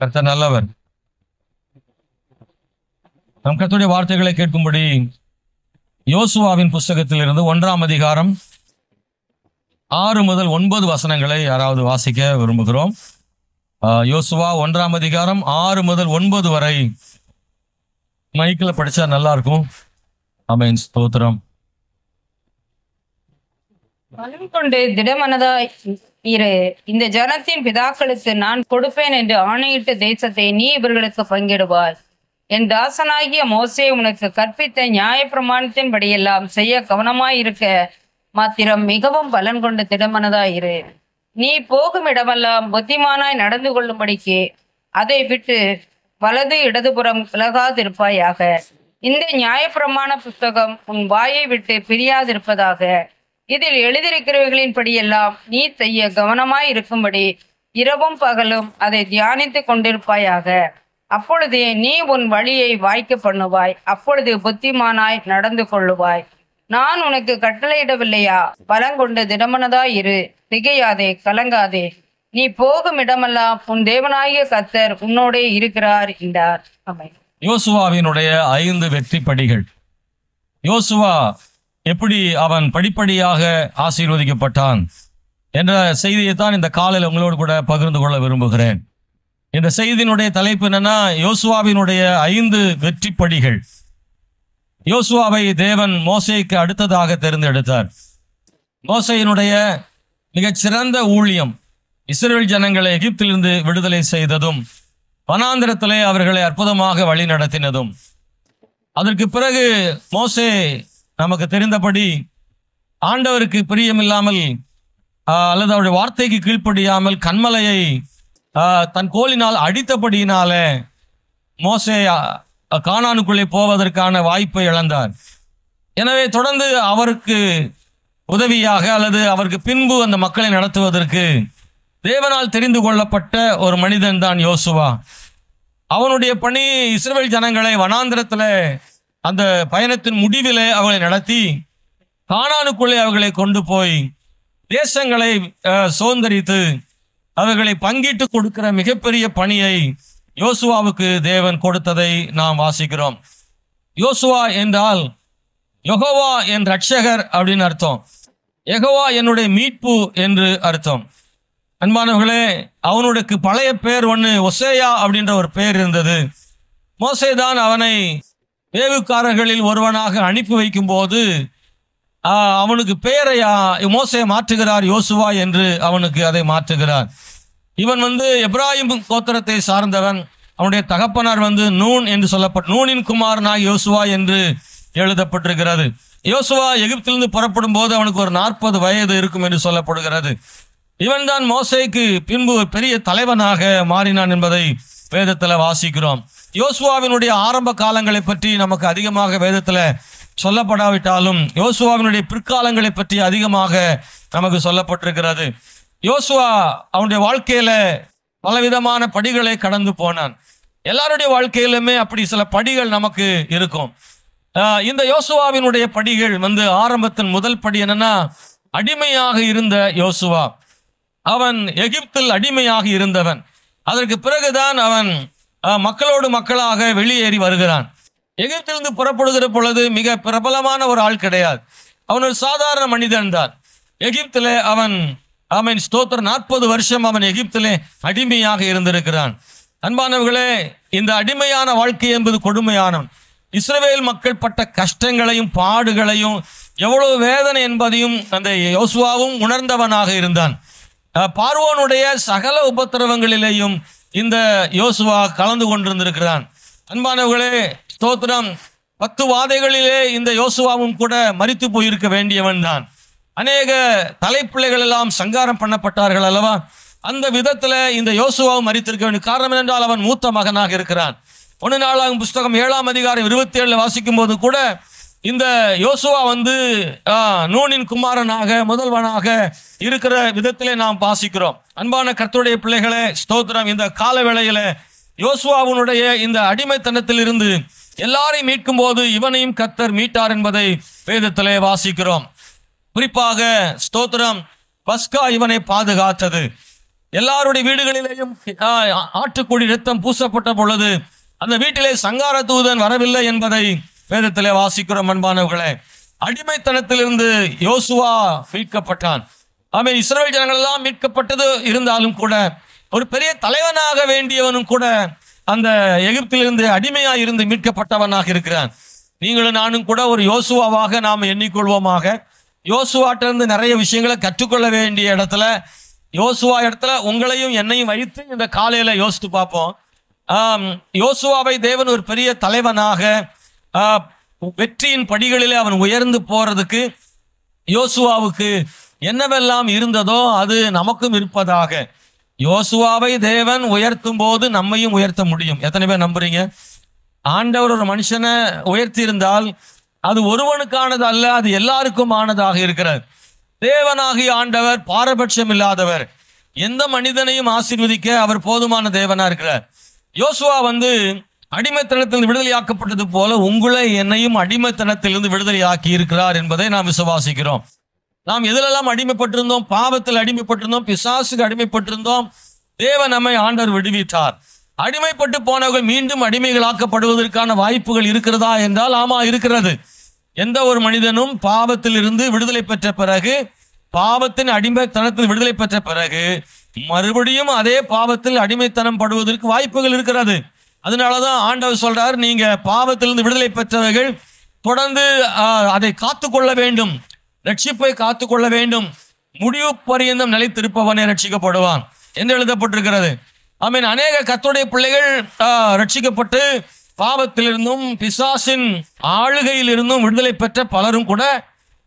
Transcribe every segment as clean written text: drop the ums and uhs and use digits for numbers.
கர்த்தர் நல்லவர். நம் கர்த்தருடைய வார்த்தைகளை கேட்கும்படி யோசுவாவின் புஸ்தகத்திலிருந்து 1ஆம் அதிகாரம் 6 முதல் 9 வசனங்களை யாராவது வாசிக்க விரும்புகிறோம். யோசுவா 1ஆம் அதிகாரம் 6 முதல் 9 வரை மைக்கில் படிச்சா நல்லா இருக்கும். ஆமென், ஸ்தோத்திரம். பலம் கொண்டு திடமனதாய் இரு. இந்த ஜனத்தின் பிதாக்களுக்கு நான் கொடுப்பேன் என்று ஆணையிட்ட தேசத்தை நீ இவர்களுக்கு பங்கிடுவாய். என் தாசனாகிய மோசே உனக்கு கற்பித்த நியாயப்பிரமாணத்தின்படியெல்லாம் செய்ய கவனமாயிருக்க மாத்திரம் மிகவும் பலன் கொண்டு திடமனதாயிரு. நீ போகும் இடமெல்லாம் புத்திமானாய் நடந்து கொள்ளும்படிக்கு அதை விட்டு வலது இடதுபுறம் விலகாதிருப்பாயாக. இந்த நியாயப்பிரமாண புஸ்தகம் உன் வாயை விட்டு பிரியாதிருப்பதாக. இதில் எழுதியிருக்கிறவர்களின் படியெல்லாம் நீ செய்ய கவனமாய் இருக்கும்படி இரவும் பகலும் அதை தியானித்து கொண்டிருப்பாயாக. அப்பொழுது நீ உன் வழியை வாய்க்க பண்ணுவாய். அப்பொழுது புத்திமானாய் நடந்து கொள்ளுவாய். நான் உனக்கு கட்டளையிடவில்லையா? பலங்கொண்டு திடமனதாய் இரு, திகையாதே, கலங்காதே. நீ போகும் இடமெல்லாம் உன் தேவனாகிய கர்த்தர் உன்னோடே இருக்கிறார் என்றார். ஆமென். யோசுவாவினுடைய 5 வெற்றி படிகள். யோசுவா எப்படி அவன் படிப்படியாக ஆசீர்வதிக்கப்பட்டான் என்ற செய்தியைத்தான் இந்த காலையில் உங்களோடு கூட பகிர்ந்து கொள்ள விரும்புகிறேன். இந்த செய்தியினுடைய தலைப்பு என்னன்னா, யோசுவாவினுடைய 5 வெற்றி படிகள். யோசுவாவை தேவன் மோசேக்கு அடுத்ததாக தேர்ந்தெடுத்தார். மோசேயினுடைய மிகச்சிறந்த ஊழியம் இஸ்ரவேல் ஜனங்களை எகிப்திலிருந்து விடுதலை செய்ததும், வனாந்திரத்திலே அவர்களை அற்புதமாக வழி நடத்தினதும். அதற்கு பிறகு மோசே நமக்கு தெரிந்தபடி ஆண்டவருக்கு பிரியமில்லாமல் அல்லது அவருடைய வார்த்தைக்கு கீழ்ப்படியாமல் கன்மலையை தன் கோலினால் அடித்தபடியினால மோசே கானானுக்குள்ளே போவதற்கான வாய்ப்பை இழந்தார். எனவே தொடர்ந்து அவருக்கு உதவியாக அல்லது அவருக்கு பின்பு அந்த மக்களை நடத்துவதற்கு தேவனால் தெரிந்து கொள்ளப்பட்ட ஒரு மனிதன் தான் யோசுவா. அவனுடைய பணி இஸ்ரவேல் ஜனங்களை வனாந்திரத்தில் அந்த பயணத்தின் முடிவிலே அவர்களை நடத்தி கானானுக்குள்ளே அவர்களை கொண்டு போய் தேசங்களை சுதந்தரித்து அவர்களை பங்கிட்டு கொடுக்கிற மிகப்பெரிய பணியை யோசுவாவுக்கு தேவன் கொடுத்ததை நாம் வாசிக்கிறோம். யோசுவா என்றால் யெகோவா என் ரட்சகர் அப்படின்னு அர்த்தம். யெகோவா என்னுடைய மீட்பு என்று அர்த்தம். அன்பானவர்களே, அவனுக்கு பழைய பேர் ஒன்று ஒசேயா அப்படின்ற ஒரு பேர் இருந்தது. மோசேதான் அவனை வேவுக்காரர்களில் ஒருவனாக அனுப்பி வைக்கும் போது அவனுக்கு பெயரை மோசே மாற்றுகிறார், யோசுவா என்று அவனுக்கு அதை மாற்றுகிறார். இவன் எப்ராயிம் கோத்திரத்தை சார்ந்தவன். அவனுடைய தகப்பனார் நூன் என்று சொல்லப்பட்ட நூனின் குமாரனாக யோசுவா என்று எழுதப்பட்டிருக்கிறது. யோசுவா எகிப்திலிருந்து புறப்படும் போது அவனுக்கு ஒரு 40 வயது இருக்கும் என்று சொல்லப்படுகிறது. இவன் தான் மோசேக்கு பின்பு பெரிய தலைவனாக மாறினான் என்பதை வேதத்தில் வாசிக்கிறோம். யோசுவாவினுடைய ஆரம்ப காலங்களை பற்றி நமக்கு அதிகமாக வேதத்தில் சொல்லப்படாவிட்டாலும் யோசுவாவினுடைய பிற்காலங்களை பற்றி அதிகமாக நமக்கு சொல்லப்பட்டிருக்கிறது. யோசுவா அவனுடைய வாழ்க்கையில பலவிதமான படிகளை கடந்து போனான். எல்லாருடைய வாழ்க்கையிலுமே அப்படி சில படிகள் நமக்கு இருக்கும். இந்த யோசுவாவினுடைய படிகள் ஆரம்பத்தின் முதல் படி என்னன்னா, அடிமையாக இருந்த யோசுவா. அவன் எகிப்தில் அடிமையாக இருந்தவன். அதற்கு பிறகுதான் அவன் மக்களோடு மக்களாக வெளியேறி வருகிறான். எகிப்திலிருந்து புறப்படுகிற பொழுது மிக பிரபலமான ஒரு ஆள் கிடையாது. அவன் ஒரு சாதாரண மனிதன் தான். எகிப்திலே அவன் ஸ்தோத்திரம் 40 வருஷம் அவன் எகிப்திலே அடிமையாக இருந்திருக்கிறான். அன்பானவர்களே, இந்த அடிமையான வாழ்க்கை என்பது கொடுமையானவன். இஸ்ரவேல் மக்கள் பட்ட கஷ்டங்களையும் பாடுகளையும் எவ்வளவு வேதனை என்பதையும் அந்த யோசுவாவும் உணர்ந்தவனாக இருந்தான். பார்வோனுடைய சகல உபத்திரவங்களிலேயும் இந்த யோசுவா கலந்து கொண்டிருந்திருக்கிறான். அன்பானவர்களே, ஸ்தோத்திரம், 10 வாதைகளிலே இந்த யோசுவாவும் கூட மரித்து போயிருக்க வேண்டியவன் தான். அநேக தலைப்பிள்ளைகள் எல்லாம் சங்காரம் பண்ணப்பட்டார்கள் அல்லவா? அந்த விதத்துல இந்த யோசுவாவும் மரித்திருக்க வேண்டிய காரணம் என்னென்றால் அவன் மூத்த மகனாக இருக்கிறான். 1 நாளாகும் புஸ்தகம் 7ஆம் அதிகாரம் 27 வாசிக்கும் போது கூட இந்த யோசுவா நூனின் குமாரனாக முதல்வனாக இருக்கிற விதத்திலே நாம் வாசிக்கிறோம். அன்பான கர்த்தருடைய பிள்ளைகளே, ஸ்தோத்திரம், இந்த கால வேளையில யோசுவாவுடைய இந்த அடிமைத்தனத்தில் இருந்து எல்லாரையும் மீட்கும் போது இவனையும் கர்த்தர் மீட்டார் என்பதை வேதத்திலே வாசிக்கிறோம். குறிப்பாக ஸ்தோத்திரம், பஸ்கா இவனை பாதுகாத்தது. எல்லாருடைய வீடுகளிலேயும் ஆட்டுக்குடி ரத்தம் பூசப்பட்ட பொழுது அந்த வீட்டிலே சங்கார தூதன் வரவில்லை என்பதை வேதத்திலே வாசிக்கிறோம். அன்பானவர்களே, அடிமைத்தனத்திலிருந்து யோசுவா மீட்கப்பட்டான். அவன் இஸ்ரவேல் ஜனங்கள் எல்லாம் மீட்கப்பட்டது இருந்தாலும் கூட ஒரு பெரிய தலைவனாக வேண்டியவனும் கூட அந்த எகிப்திலிருந்து அடிமையாக இருந்து மீட்கப்பட்டவனாக இருக்கிறான். நீங்களும் நானும் கூட ஒரு யோசுவாவாக நாம் எண்ணிக்கொள்வோமாக. யோசுவாட்டிலிருந்து நிறைய விஷயங்களை கற்றுக்கொள்ள வேண்டிய இடத்துல, யோசுவா இடத்துல உங்களையும் என்னையும் வைத்து இந்த காலையில யோசித்து பார்ப்போம். யோசுவாவை தேவன் ஒரு பெரிய தலைவனாக வெற்றியின் படிகளிலே அவன் உயர்ந்து போறதுக்கு யோசுவாவுக்கு என்னவெல்லாம் இருந்ததோ அது நமக்கும் இருப்பதாக. யோசுவாவை தேவன் உயர்த்தும் போது நம்மையும் உயர்த்த முடியும். எத்தனை பேர் நம்புறீங்க? ஆண்டவர் ஒரு மனுஷனை உயர்த்தி இருந்தால் அது ஒருவனுக்கானது அல்ல, அது எல்லாருக்கும் ஆனதாக இருக்கிறார். தேவனாகிய ஆண்டவர் பாரபட்சம் இல்லாதவர், எந்த மனிதனையும் ஆசீர்வதிக்க அவர் போதுமான தேவனா இருக்கிறார். யோசுவா அடிமைத்தனத்திலிருந்து விடுதலையாக்கப்பட்டது போல உங்களை என்னையும் அடிமைத்தனத்திலிருந்து விடுதலையாக்கி இருக்கிறார் என்பதை நாம் விசுவாசிக்கிறோம். நாம் எதிலெல்லாம் அடிமைப்பட்டிருந்தோம்? பாவத்தில் அடிமைப்பட்டிருந்தோம், பிசாசுக்கு அடிமைப்பட்டிருந்தோம். தேவன் நம்மை ஆண்டவர் விடுவித்தார். அடிமைப்பட்டு போனவர்கள் மீண்டும் அடிமைகளாக்கப்படுவதற்கான வாய்ப்புகள் இருக்கிறதா என்றால் ஆமா, இருக்கிறது. எந்த ஒரு மனிதனும் பாவத்தில் இருந்து விடுதலை பெற்ற பிறகு, பாவத்தின் அடிமைத்தனத்தில் விடுதலை பெற்ற பிறகு மறுபடியும் அதே பாவத்தில் அடிமைத்தனம் படுவதற்கு வாய்ப்புகள் இருக்கிறது. அதனாலதான் ஆண்டவர் சொல்றார், நீங்க பாவத்திலிருந்து விடுதலை பெற்றவர்கள் தொடர்ந்து அதை காத்துக்கொள்ள வேண்டும், ரட்சிப்பை காத்துக்கொள்ள வேண்டும். முடிவு பரியந்தம் நிலைத்திருப்பவனே ரட்சிக்கப்படுவான் என்று எழுதப்பட்டிருக்கிறது. ஆமென். அநேக கர்த்தருடைய பிள்ளைகள் ரட்சிக்கப்பட்டு பாவத்திலிருந்தும் பிசாசின் ஆளுகையில் இருந்தும் விடுதலை பெற்ற பலரும் கூட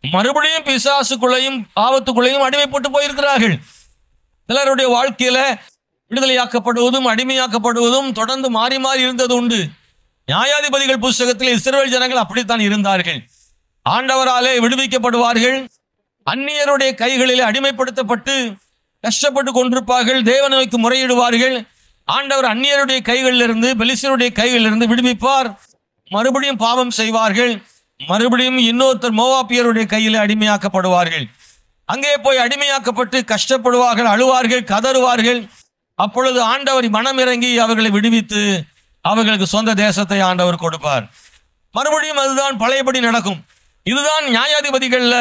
மறுபடியும் பிசாசுக்குள்ளையும் பாவத்துக்குள்ளையும் அடிமைப்பட்டு போயிருக்கிறார்கள். சிலருடைய வாழ்க்கையில விடுதலையாக்கப்படுவதும் அடிமையாக்கப்படுவதும் தொடர்ந்து மாறி மாறி இருந்தது உண்டு. நியாயாதிபதிகள் புஸ்தகத்தில் இஸ்ரவேல் ஜனங்கள் அப்படித்தான் இருந்தார்கள். ஆண்டவராலே விடுவிக்கப்படுவார்கள், அந்நியருடைய கைகளிலே அடிமைப்படுத்தப்பட்டு கஷ்டப்பட்டு கொண்டிருப்பார்கள், தேவனை நோக்கி முறையிடுவார்கள். ஆண்டவர் அந்நியருடைய கைகளிலிருந்து, பெலிஸ்தருடைய கைகளிலிருந்து விடுவிப்பார். மறுபடியும் பாவம் செய்வார்கள், மறுபடியும் இன்னொருத்தர் மோவாபியருடைய கையிலே அடிமையாக்கப்படுவார்கள். அங்கே போய் அடிமையாக்கப்பட்டு கஷ்டப்படுவார்கள், அழுவார்கள், கதறுவார்கள். அப்பொழுது ஆண்டவர் மனம் இறங்கி அவர்களை விடுவித்து அவர்களுக்கு சொந்த தேசத்தை ஆண்டவர் கொடுப்பார். மறுபடியும் அதுதான் பழையபடி நடக்கும். இதுதான் நியாயாதிபதிகள்ல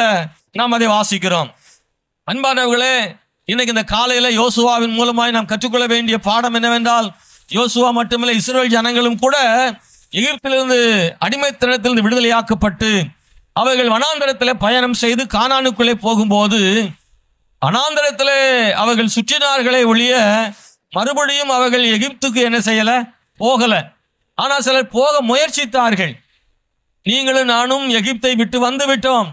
நாம் அதை வாசிக்கிறோம். அன்பானவர்களே, இன்னைக்கு இந்த காலையில யோசுவாவின் மூலமாய் நாம் கற்றுக்கொள்ள வேண்டிய பாடம் என்னவென்றால், யோசுவா மட்டுமில்லை, இஸ்ரவேல் ஜனங்களும் கூட எகிப்திலிருந்து அடிமைத்தனத்திலிருந்து விடுதலையாக்கப்பட்டு அவர்கள் வனாந்தரத்தில் பயணம் செய்து கானானுக்குள்ளே போகும்போது வனாந்தரத்தில் அவர்கள் சுற்றினார்களே ஒழிய மறுபடியும் அவர்கள் எகிப்துக்கு என்ன செய்யல, போகல. ஆனால் சிலர் போக முயற்சித்தார்கள். நீங்களும் நானும் எகிப்தை விட்டு வந்து விட்டோம்,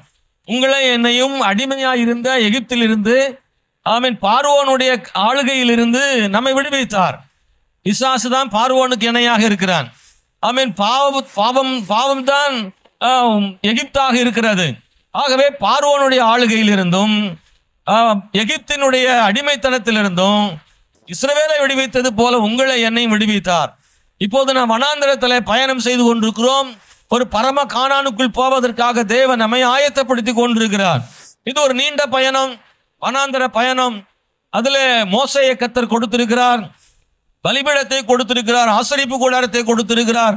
உங்களை என்னையும் அடிமையாயிருந்த எகிப்திலிருந்து பார்வோனுடைய ஆளுகையிலிருந்து நம்மை விடுவித்தார். பிசாசு தான் பார்வோனுக்கு இணையாக இருக்கிறான். பாவம் தான் எகிப்தாக இருக்கிறது. ஆகவே பார்வோனுடைய ஆளுகையிலிருந்தும் எகிப்தினுடைய அடிமைத்தனத்திலிருந்தும் இஸ்ரவேலை விடுவித்தது போல உங்களை என்னையும் விடுவித்தார். இப்போது நாம் வனாந்தரத்தில் பயணம் செய்து கொண்டிருக்கிறோம். ஒரு பரம கானானுக்குள் போவதற்காக தேவன் நம்மை ஆயத்தப்படுத்தி கொண்டிருக்கிறார். இது ஒரு நீண்ட பயணம், வனாந்தர பயணம். அதில் மோசேயை கர்த்தர் கொடுத்திருக்கிறார், பலிபீடத்தை கொடுத்திருக்கிறார், ஆசரிப்பு கூடாரத்தை கொடுத்திருக்கிறார்.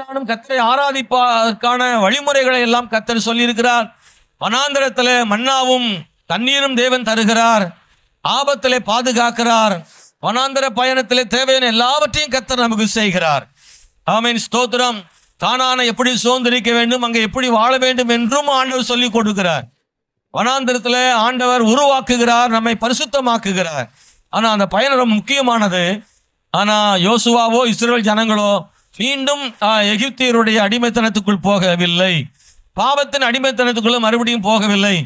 நானும் கர்த்தரை ஆராதிப்பதற்கான வழிமுறைகளை எல்லாம் கர்த்தர் சொல்லியிருக்கிறார். வனாந்தரத்தில் மன்னாவும் தண்ணீரும் தேவன் தருகிறார், ஆபத்திலே பாதுகாக்கிறார். வனாந்தர பயணத்திலே தேவையான எல்லாவற்றையும் கர்த்தர் நமக்கு செய்கிறார். ஆமென், ஸ்தோத்திரம். கானானை எப்படி சுதந்திரிக்க வேண்டும், அங்கே எப்படி வாழ வேண்டும் என்றும் ஆண்டவர் சொல்லி கொடுக்கிறார். வனாந்தரத்தில் ஆண்டவர் உருவாக்குகிறார், நம்மை பரிசுத்தமாக்குகிறார். ஆனால் அந்த பயணம் ரொம்ப முக்கியமானது. ஆனால் யோசுவாவோ இஸ்ரவேல் ஜனங்களோ மீண்டும் எகிப்தியருடைய அடிமைத்தனத்துக்குள் போகவில்லை, பாவத்தின் அடிமைத்தனத்துக்குள்ள மறுபடியும் போகவில்லை.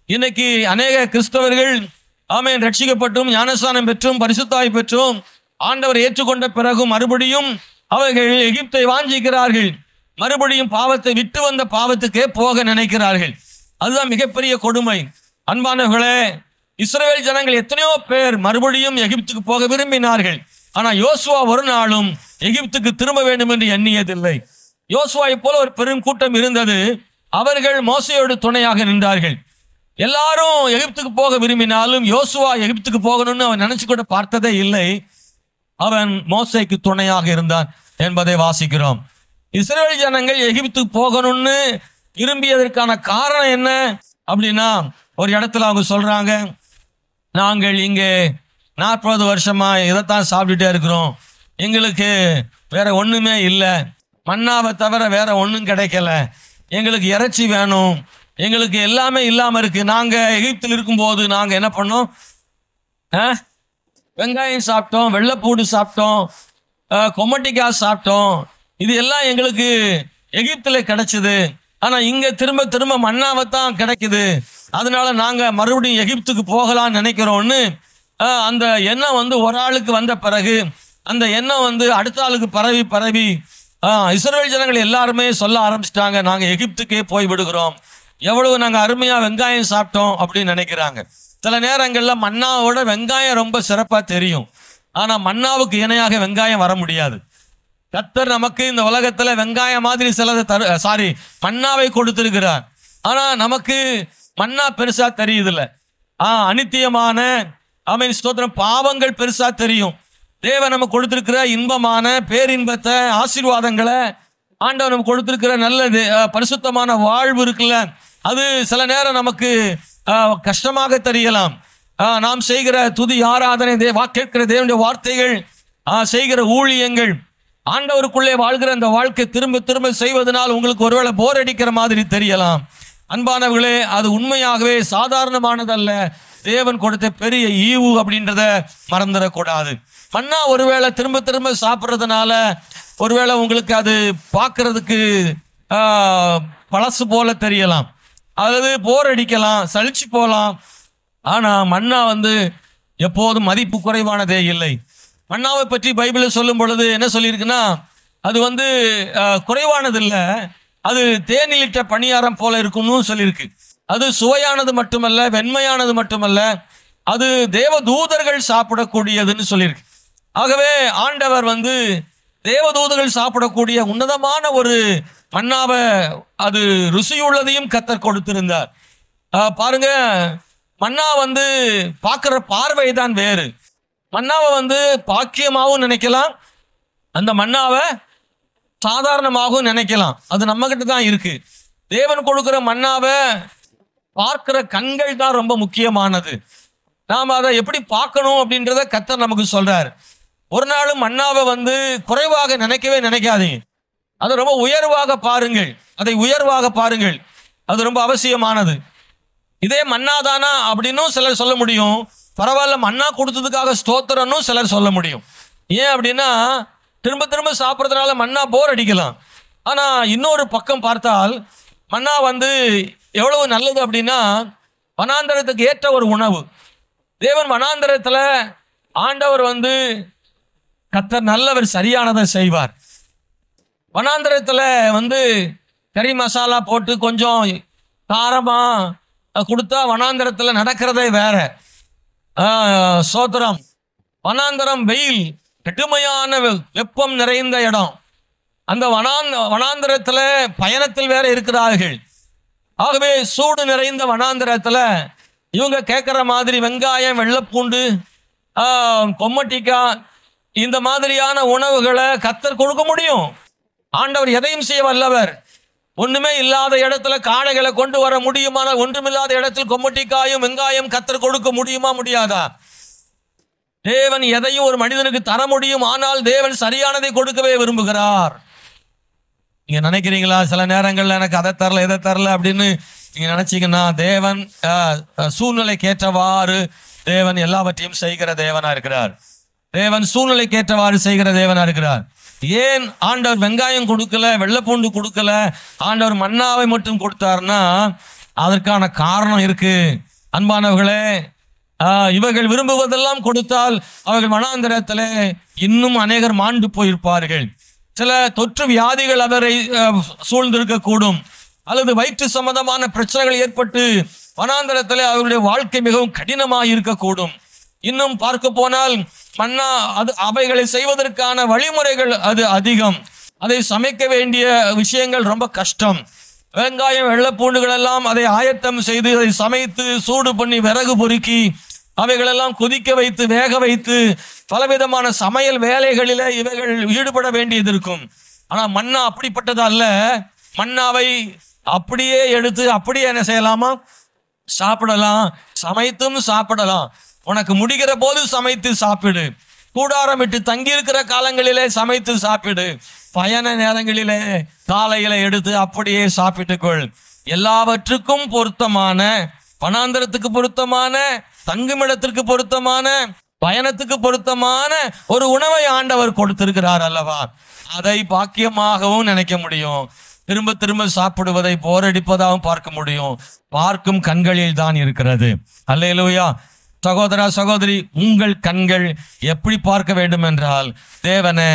இன்னைக்கு அநேக கிறிஸ்தவர்கள் ரட்சிக்கப்பட்டும் ஞானஸ்தானம் பெற்றும் பரிசுத்தாய் பெற்றும் ஆண்டவர் ஏற்றுக்கொண்ட பிறகும் மறுபடியும் அவர்கள் எகிப்தை வாஞ்சிக்கிறார்கள், மறுபடியும் பாவத்தை விட்டு வந்த பாவத்துக்கே போக நினைக்கிறார்கள். அதுதான் மிகப்பெரிய கொடுமை. அன்பானவர்களே, இஸ்ரவேல் ஜனங்கள் எத்தனையோ பேர் மறுபடியும் எகிப்துக்கு போக விரும்பினார்கள். ஆனால் யோசுவா ஒரு நாளும் எகிப்துக்கு திரும்ப வேண்டும் என்று எண்ணியதில்லை. யோசுவாவை போல ஒரு பெரும் கூட்டம் இருந்தது. அவர்கள் மோசேயோடு துணையாக நின்றார்கள். எல்லாரும் எகிப்துக்கு போக விரும்பினாலும் யோசுவா எகிப்துக்கு போகணும்னு அவன் நினைச்சு கூட பார்த்ததே இல்லை. அவன் மோசேக்கு துணையாக இருந்தான் என்பதை வாசிக்கிறோம். இஸ்ரவேல் ஜனங்கள் எகிப்துக்கு போகணும்னு விரும்பியதற்கான காரணம் என்ன அப்படின்னா, ஒரு இடத்துல அவங்க சொல்றாங்க, நாங்கள் இங்கே 40 வருஷமா இதைத்தான் சாப்பிட்டுட்டே இருக்கிறோம், எங்களுக்கு வேற ஒண்ணுமே இல்லை, மன்னாவை தவிர வேற ஒன்றும் கிடைக்கல, எங்களுக்கு இறைச்சி வேணும், எங்களுக்கு எல்லாமே இல்லாம இருக்கு. நாங்க எகிப்தில் இருக்கும்போது நாங்க என்ன பண்ணோம், வெங்காயம் சாப்பிட்டோம், வெள்ளைப்பூடு சாப்பிட்டோம், கொமட்டிக்காய் சாப்பிட்டோம், இது எல்லாம் எங்களுக்கு எகிப்தில் கிடைச்சது. ஆனா இங்க திரும்ப திரும்ப மன்னாவைத்தான் கிடைக்குது, அதனால நாங்க மறுபடியும் எகிப்துக்கு போகலாம்னு நினைக்கிறோம்னு அந்த எண்ணம் வந்து ஒரு ஆளுக்கு வந்த பிறகு அந்த எண்ணம் வந்து அடுத்த ஆளுக்கு பரவி பரவி இஸ்ரவேல் ஜனங்கள் எல்லாருமே சொல்ல ஆரம்பிச்சிட்டாங்க, நாங்க எகிப்துக்கே போய் விடுகிறோம், எவ்வளவு நாங்க அருமையா வெங்காயம் சாப்பிட்டோம் அப்படின்னு நினைக்கிறாங்க. சில நேரங்கள்ல மன்னாவோட வெங்காயம் ரொம்ப சிறப்பா தெரியும், ஆனா மன்னாவுக்கு இணையாக வெங்காயம் வர முடியாது. கர்த்தர் நமக்கு இந்த உலகத்துல வெங்காயம் மாதிரி சிலதை மன்னாவை கொடுத்திருக்கிறார். ஆனா நமக்கு மன்னா பெருசா தெரியுதில்ல. அனித்தியமான ஸ்தோத்திரம் பாவங்கள் பெருசா தெரியும். தேவன் நமக்கு கொடுத்திருக்கிற இன்பமான பேரின்பத்தை ஆசீர்வாதங்களை ஆண்டவர் நமக்கு கொடுத்திருக்கிற நல்லது பரிசுத்தமான வாழ்வு இருக்குல்ல, அது சில நேரம் நமக்கு கஷ்டமாக தெரியலாம். நாம் செய்கிற துதி ஆராதனை, கேட்கிற தேவனுடைய வார்த்தைகள், செய்கிற ஊழியங்கள், ஆண்டவருக்குள்ளே வாழ்கிற அந்த வாழ்க்கை திரும்ப திரும்ப செய்வதனால் உங்களுக்கு ஒருவேளை போர் அடிக்கிற மாதிரி தெரியலாம். அன்பானவர்களே, அது உண்மையாகவே சாதாரணமானதல்ல, தேவன் கொடுத்த பெரிய ஈவு அப்படின்றத மறந்துடக்கூடாது. மன்னா ஒருவேளை திரும்ப திரும்ப சாப்பிட்றதுனால ஒருவேளை உங்களுக்கு அது பார்க்கறதுக்கு பழசு போல தெரியலாம், அல்லது போர் அடிக்கலாம், சலிச்சு போகலாம். ஆனா மன்னா வந்து எப்போதும் மதிப்பு குறைவானதே இல்லை. மன்னாவை பற்றி பைபிளில் சொல்லும் பொழுது என்ன சொல்லியிருக்குன்னா, அது வந்து குறைவானது இல்லை, அது தேனிலிட்ட பணியாரம் போல இருக்கும்னு சொல்லியிருக்கு. அது சுவையானது மட்டுமல்ல, வெண்மையானது மட்டுமல்ல, அது தேவ தூதர்கள் சாப்பிடக்கூடியதுன்னு சொல்லியிருக்கு. ஆகவே ஆண்டவர் வந்து தேவதூதர்கள் சாப்பிடக்கூடிய உன்னதமான ஒரு மன்னாவை, அது ருசியுள்ளதையும் கர்த்தர் கொடுத்திருந்தார். பாருங்க, மன்னா வந்து பார்க்கிற பார்வை தான் வேறு. மன்னாவை வந்து பாக்கியமாகவும் நினைக்கலாம், அந்த மன்னாவை சாதாரணமாகவும் நினைக்கலாம். அது நம்ம கிட்ட தான் இருக்கு. தேவன் கொடுக்கிற மன்னாவை பார்க்கிற கண்கள் தான் ரொம்ப முக்கியமானது. நாம் அதை எப்படி பார்க்கணும் அப்படின்றத கர்த்தர் நமக்கு சொல்றார். ஒரு நாளும் மன்னாவை வந்து குறைவாக நினைக்கவே நினைக்காதீங்க, அதை ரொம்ப உயர்வாக பாருங்கள், அதை உயர்வாக பாருங்கள், அது ரொம்ப அவசியமானது. இதே மன்னாதானா அப்படின்னும் சிலர் சொல்ல முடியும், பரவாயில்ல மன்னா கொடுத்ததுக்காக ஸ்தோத்திரம்னு சிலர் சொல்ல முடியும். ஏன் அப்படின்னா, திரும்ப திரும்ப சாப்பிட்றதுனால மன்னா போர் அடிக்கலாம். ஆனால் இன்னொரு பக்கம் பார்த்தால் மன்னா வந்து எவ்வளவு நல்லது அப்படின்னா, வனாந்தரத்துக்கு ஏற்ற ஒரு உணவு. தேவன் வனாந்தரத்தில் ஆண்டவர் வந்து கர்த்தர் நல்லவர், சரியானதை செய்வார். வனாந்தரத்தில் வந்து கறி மசாலா போட்டு கொஞ்சம் காரமாக கொடுத்தா வனாந்தரத்தில் நடக்கிறதே வேற. சோத்திரம். வனாந்தரம் வெயில், கடுமையான வெப்பம் நிறைந்த இடம். அந்த வனாந்தரத்தில் பயணத்தில் வேற இருக்கிறார்கள். ஆகவே சூடு நிறைந்த வனாந்தரத்தில் இவங்க கேட்குற மாதிரி வெங்காயம், வெள்ளைப்பூண்டு, கொம்மட்டிக்காய், இந்த மாதிரியான உணவுகளை கர்த்தர் கொடுக்க முடியும். ஆண்டவர் எதையும் செய்ய வல்லவர். ஒண்ணுமே இல்லாத இடத்துல காடைகளை கொண்டு வர முடியுமான, ஒன்றுமில்லாத இடத்தில் கொம்மட்டிக்காயும் வெங்காயம் கர்த்தர் கொடுக்க முடியுமா? முடியாதா? தேவன் எதையும் ஒரு மனிதனுக்கு தர முடியும், ஆனால் தேவன் சரியானதை கொடுக்கவே விரும்புகிறார். நீங்க நினைக்கிறீங்களா சில நேரங்கள்ல எனக்கு அதை தரல எதை தரல அப்படின்னு நீங்க நினைச்சீங்கன்னா, தேவன் சூழ்நிலைக்கேற்றவாறு தேவன் எல்லாவற்றையும் செய்கிற தேவனா இருக்கிறார். தேவன் சூழ்நிலைக்கேற்றவாறு செய்கிற தேவனா இருக்கிறார். ஏன் ஆண்டவர் வெங்காயம் கொடுக்கல, வெள்ளைப்பூண்டு கொடுக்கல, ஆண்டவர் மன்னாவை மட்டும் கொடுத்தாருன்னா அதற்கான காரணம் இருக்கு. அன்பானவர்களே, இவர்கள் விரும்புவதெல்லாம் கொடுத்தால் அவர்கள் வனாந்தரத்திலே இன்னும் அநேகர் மாண்டு போயிருப்பார்கள். சில தொற்று வியாதிகள் அவரை சூழ்ந்திருக்க கூடும், அல்லது வயிற்று சம்பந்தமான பிரச்சனைகள் ஏற்பட்டு வனாந்தரத்திலே அவருடைய வாழ்க்கை மிகவும் கடினமாக இருக்கக்கூடும். இன்னும் பார்க்க போனால் மன்னா அவைகளை செய்வதற்கான வழிமுறைகள் அது அதிகம், அதை சமைக்க வேண்டிய விஷயங்கள் ரொம்ப கஷ்டம். வெங்காயம் வெள்ளைப்பூண்டுகள் எல்லாம் அதை ஆயத்தம் செய்து அதை சமைத்து சூடு பண்ணி விறகு பொறுக்கி அவைகளெல்லாம் கொதிக்க வைத்து வேக வைத்து பலவிதமான சமையல் வேலைகளில இவைகள் ஈடுபட வேண்டியது இருக்கும். ஆனா மன்னா அப்படிப்பட்டது அல்ல. மன்னாவை அப்படியே எடுத்து அப்படியே என்ன செய்யலாமா? சாப்பிடலாம். சமைத்தும் சாப்பிடலாம். உனக்கு முடிகிற போது சமைத்து சாப்பிடு. கூடாரம் விட்டு தங்கியிருக்கிற காலங்களிலே சமைத்து சாப்பிடு. பயண நேரங்களிலே காலையில எடுத்து அப்படியே சாப்பிட்டுக்கொள். எல்லாவற்றுக்கும் பொருத்தமான, வனாந்தரத்துக்கு பொருத்தமான, தங்குமிடத்திற்கு பொருத்தமான, பயணத்துக்கு பொருத்தமான ஒரு உணவை ஆண்டவர் கொடுத்திருக்கிறார் அல்லவா? அதை பாக்கியமாகவும் நினைக்க முடியும். திரும்ப திரும்ப சாப்பிடுவதை போரடிப்பதாகவும் பார்க்க முடியும். பார்க்கும் கண்களில் தான் இருக்கிறது. அல்லேலூயா. சகோதரா சகோதரி, உங்கள் கண்கள் எப்படி பார்க்க வேண்டும் என்றால், தேவனே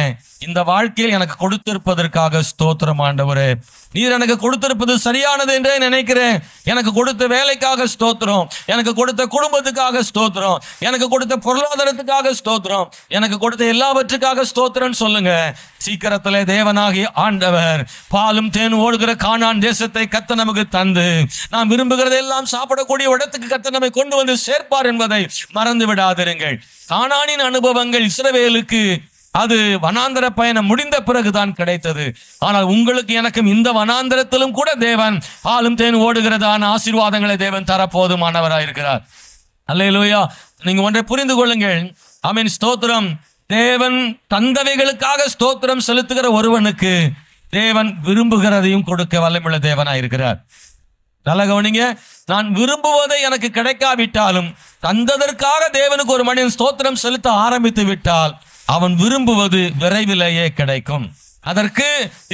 இந்த வாழ்க்கையில் எனக்கு கொடுத்திருப்பதற்காக ஸ்தோத்திரம் ஆண்டவரே. நீர் எனக்கு கொடுத்திருப்பது சரியானது என்றே நினைக்கிறேன். எனக்கு கொடுத்த வேலைக்காக ஸ்தோத்திரம், எனக்கு கொடுத்த குடும்பத்துக்காக ஸ்தோத்திரம், எனக்கு கொடுத்த பொருளாதாரத்துக்காக ஸ்தோத்திரம், எனக்கு கொடுத்த எல்லாவற்றுக்காக ஸ்தோத்திரம் சொல்லுங்க. சீக்கிரத்திலே தேவனாகிய ஆண்டவர் பாலும் தேன் ஓடுகிற கானான் தேசத்தை கர்த்தர் நமக்கு தந்து நாம் விரும்புகிறதெல்லாம் சாப்பிடக்கூடிய இடத்துக்கு கர்த்தர் நம்மை கொண்டு வந்து சேர்ப்பார் என்பதை மறந்து விடாதிருங்கள். கானானின் அனுபவங்கள் இஸ்ரவேலுக்கு அது வனாந்தர பயணம் முடிந்த பிறகுதான் கிடைத்தது. ஆனால் உங்களுக்கு எனக்கும் இந்த வனாந்தரத்திலும் கூட தேவன் பாலும் தேன் ஓடுகிறதான ஆசீர்வாதங்களை தேவன் தர போதுமானவராயிருக்கிறார். அல்லேலூயா. நீங்க ஒன்றை புரிந்து கொள்ளுங்கள். ஆமென், ஸ்தோத்திரம். தேவன் தந்தவைகளுக்காக ஸ்தோத்திரம் செலுத்துகிற ஒருவனுக்கு தேவன் விரும்புகிறதையும் கொடுக்க வல்லமையுள்ள தேவனாயிருக்கிறார். நல்ல கவனிங்க. நான் விரும்புவதை எனக்கு கிடைக்காவிட்டாலும் தந்ததற்காக தேவனுக்கு ஒரு மனிதன் ஸ்தோத்திரம் செலுத்த ஆரம்பித்து விட்டால் அவன் விரும்புவது விரைவிலேயே கிடைக்கும். அதற்கு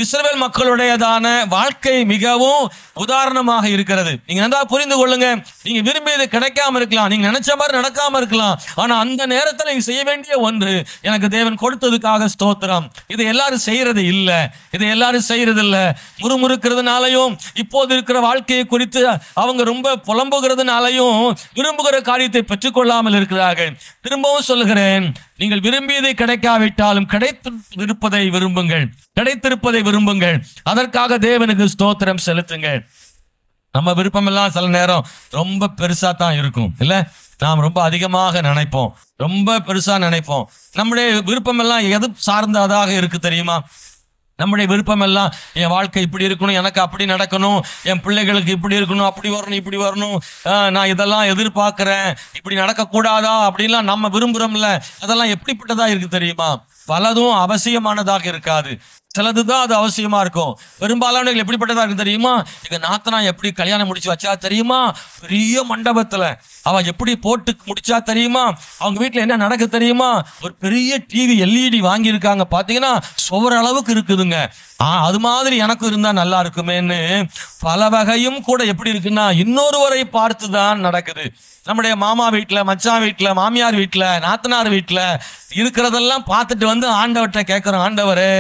இஸ்ரவேல் மக்களுடையதான வாழ்க்கை மிகவும் உதாரணமாக இருக்கிறது. நீங்க நல்லா புரிந்து கொள்ளுங்க. நீங்க விரும்பியது கிடைக்காம இருக்கலாம், நீங்க நினைச்ச மாதிரி நடக்காம இருக்கலாம். ஆனா அந்த நேரத்தில் நீங்க செய்ய வேண்டிய ஒன்று, எனக்கு தேவன் கொடுத்ததுக்காக ஸ்தோத்திரம். இதை எல்லாரும் செய்யறது இல்ல, இதை எல்லாரும் செய்யறது இல்ல. முறுமுறுக்கிறதுனாலையும் இப்போது இருக்கிற வாழ்க்கையை குறித்து அவங்க ரொம்ப புலம்புகிறதுனாலையும் விரும்புகிற காரியத்தை பெற்றுக்கொள்ளாமல் இருக்கிறார்கள். திரும்பவும் சொல்லுகிறேன், நீங்கள் விரும்பியதை கிடைக்காவிட்டாலும் கிடைத்திருப்பதை விரும்புங்கள், கிடைத்திருப்பதை விரும்புங்கள். அதற்காக தேவனுக்கு ஸ்தோத்திரம் செலுத்துங்கள். நம்ம விருப்பம் எல்லாம் சில நேரம் ரொம்ப பெருசா தான் இருக்கும் இல்ல? நாம் ரொம்ப அதிகமாக நினைப்போம், ரொம்ப பெருசா நினைப்போம். நம்முடைய விருப்பம் எல்லாம் எது சார்ந்ததாக இருக்கு தெரியுமா? நம்முடைய விருப்பம் எல்லாம் என் வாழ்க்கை இப்படி இருக்கணும், எனக்கு அப்படி நடக்கணும், என் பிள்ளைகளுக்கு இப்படி இருக்கணும், அப்படி வரணும், இப்படி வரணும், நான் இதெல்லாம் எதிர்பார்க்கிறேன், இப்படி நடக்கக்கூடாதா அப்படின்லாம் நம்ம விரும்புகிறோம்ல. அதெல்லாம் எப்படிப்பட்டதா இருக்கு தெரியுமா? பலதும் அவசியமானதாக இருக்காது, சிலதுதான் அது அவசியமா இருக்கும். பெரும்பாலானவர்கள் எப்படிப்பட்டதா இருக்கு தெரியுமா? எங்க நாத்தனா எப்படி கல்யாணம் முடிச்சு வச்சா தெரியுமா? பெரிய மண்டபத்துல அவ எப்படி போட்டு முடிச்சா தெரியுமா? அவங்க வீட்டுல என்ன நடக்கு தெரியுமா? ஒரு பெரிய டிவி எல்இடி வாங்கி இருக்காங்க, பாத்தீங்கன்னா சுவர் அளவுக்கு இருக்குதுங்க. அது மாதிரி எனக்கு இருந்தா நல்லா இருக்குமேன்னு பல வகையும் கூட எப்படி இருக்குன்னா இன்னொருவரை பார்த்துதான் நடக்குது. நம்முடைய மாமா வீட்டுல, மச்சான் வீட்டுல, மாமியார் வீட்டுல, நாத்தனார் வீட்டுல இருக்கிறதெல்லாம் பார்த்துட்டு வந்து ஆண்டவர்கிட்ட கேட்கிறோம், ஆண்டவரே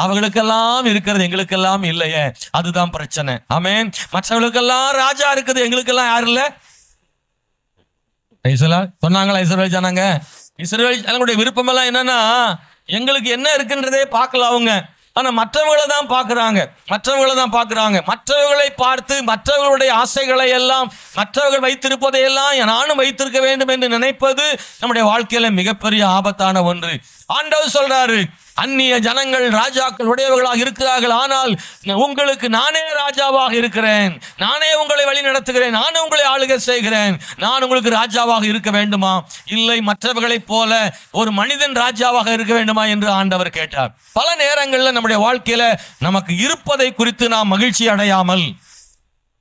அவங்களுக்கெல்லாம் இருக்கிறது எங்களுக்கெல்லாம் இல்லையே, அதுதான் பிரச்சனை. ஆமென். மற்றவர்களுக்கெல்லாம் ராஜா இருக்குது, எங்களுக்கெல்லாம் யாரும் இல்ல. சொன்னாங்களா இஸ்ரவேல் ஜனங்க? இஸ்ரவேல் ஜனங்களுடைய விருப்பம் எல்லாம் என்னன்னா, எங்களுக்கு என்ன இருக்குன்றதே பார்க்கல அவங்க. ஆனா மற்றவர்களை தான் பார்க்குறாங்க, மற்றவர்களை பார்த்து மற்றவர்களுடைய ஆசைகளை எல்லாம், மற்றவர்கள் வைத்திருப்பதை எல்லாம் நானும் வைத்திருக்க வேண்டும் என்று நினைப்பது நம்முடைய வாழ்க்கையில மிகப்பெரிய ஆபத்தான ஒன்று. ஆண்டவர் சொல்றாரு, அந்நிய ஜனங்கள் ராஜாக்கள் உடையவர்களாக இருக்கிறார்கள், ஆனால் உங்களுக்கு நானே ராஜாவாக இருக்கிறேன், நானே உங்களை வழி நடத்துகிறேன், நானே உங்களை ஆளுகை செய்கிறேன். நான் உங்களுக்கு ராஜாவாக இருக்க வேண்டுமா? இல்லை, மற்றவர்களைப் போல ஒரு மனிதன் ராஜாவாக இருக்க வேண்டுமா என்று ஆண்டவர் கேட்டார். பல நேரங்களில் நம்முடைய வாழ்க்கையில நமக்கு இருப்பதை குறித்து நாம் மகிழ்ச்சி அடையாமல்,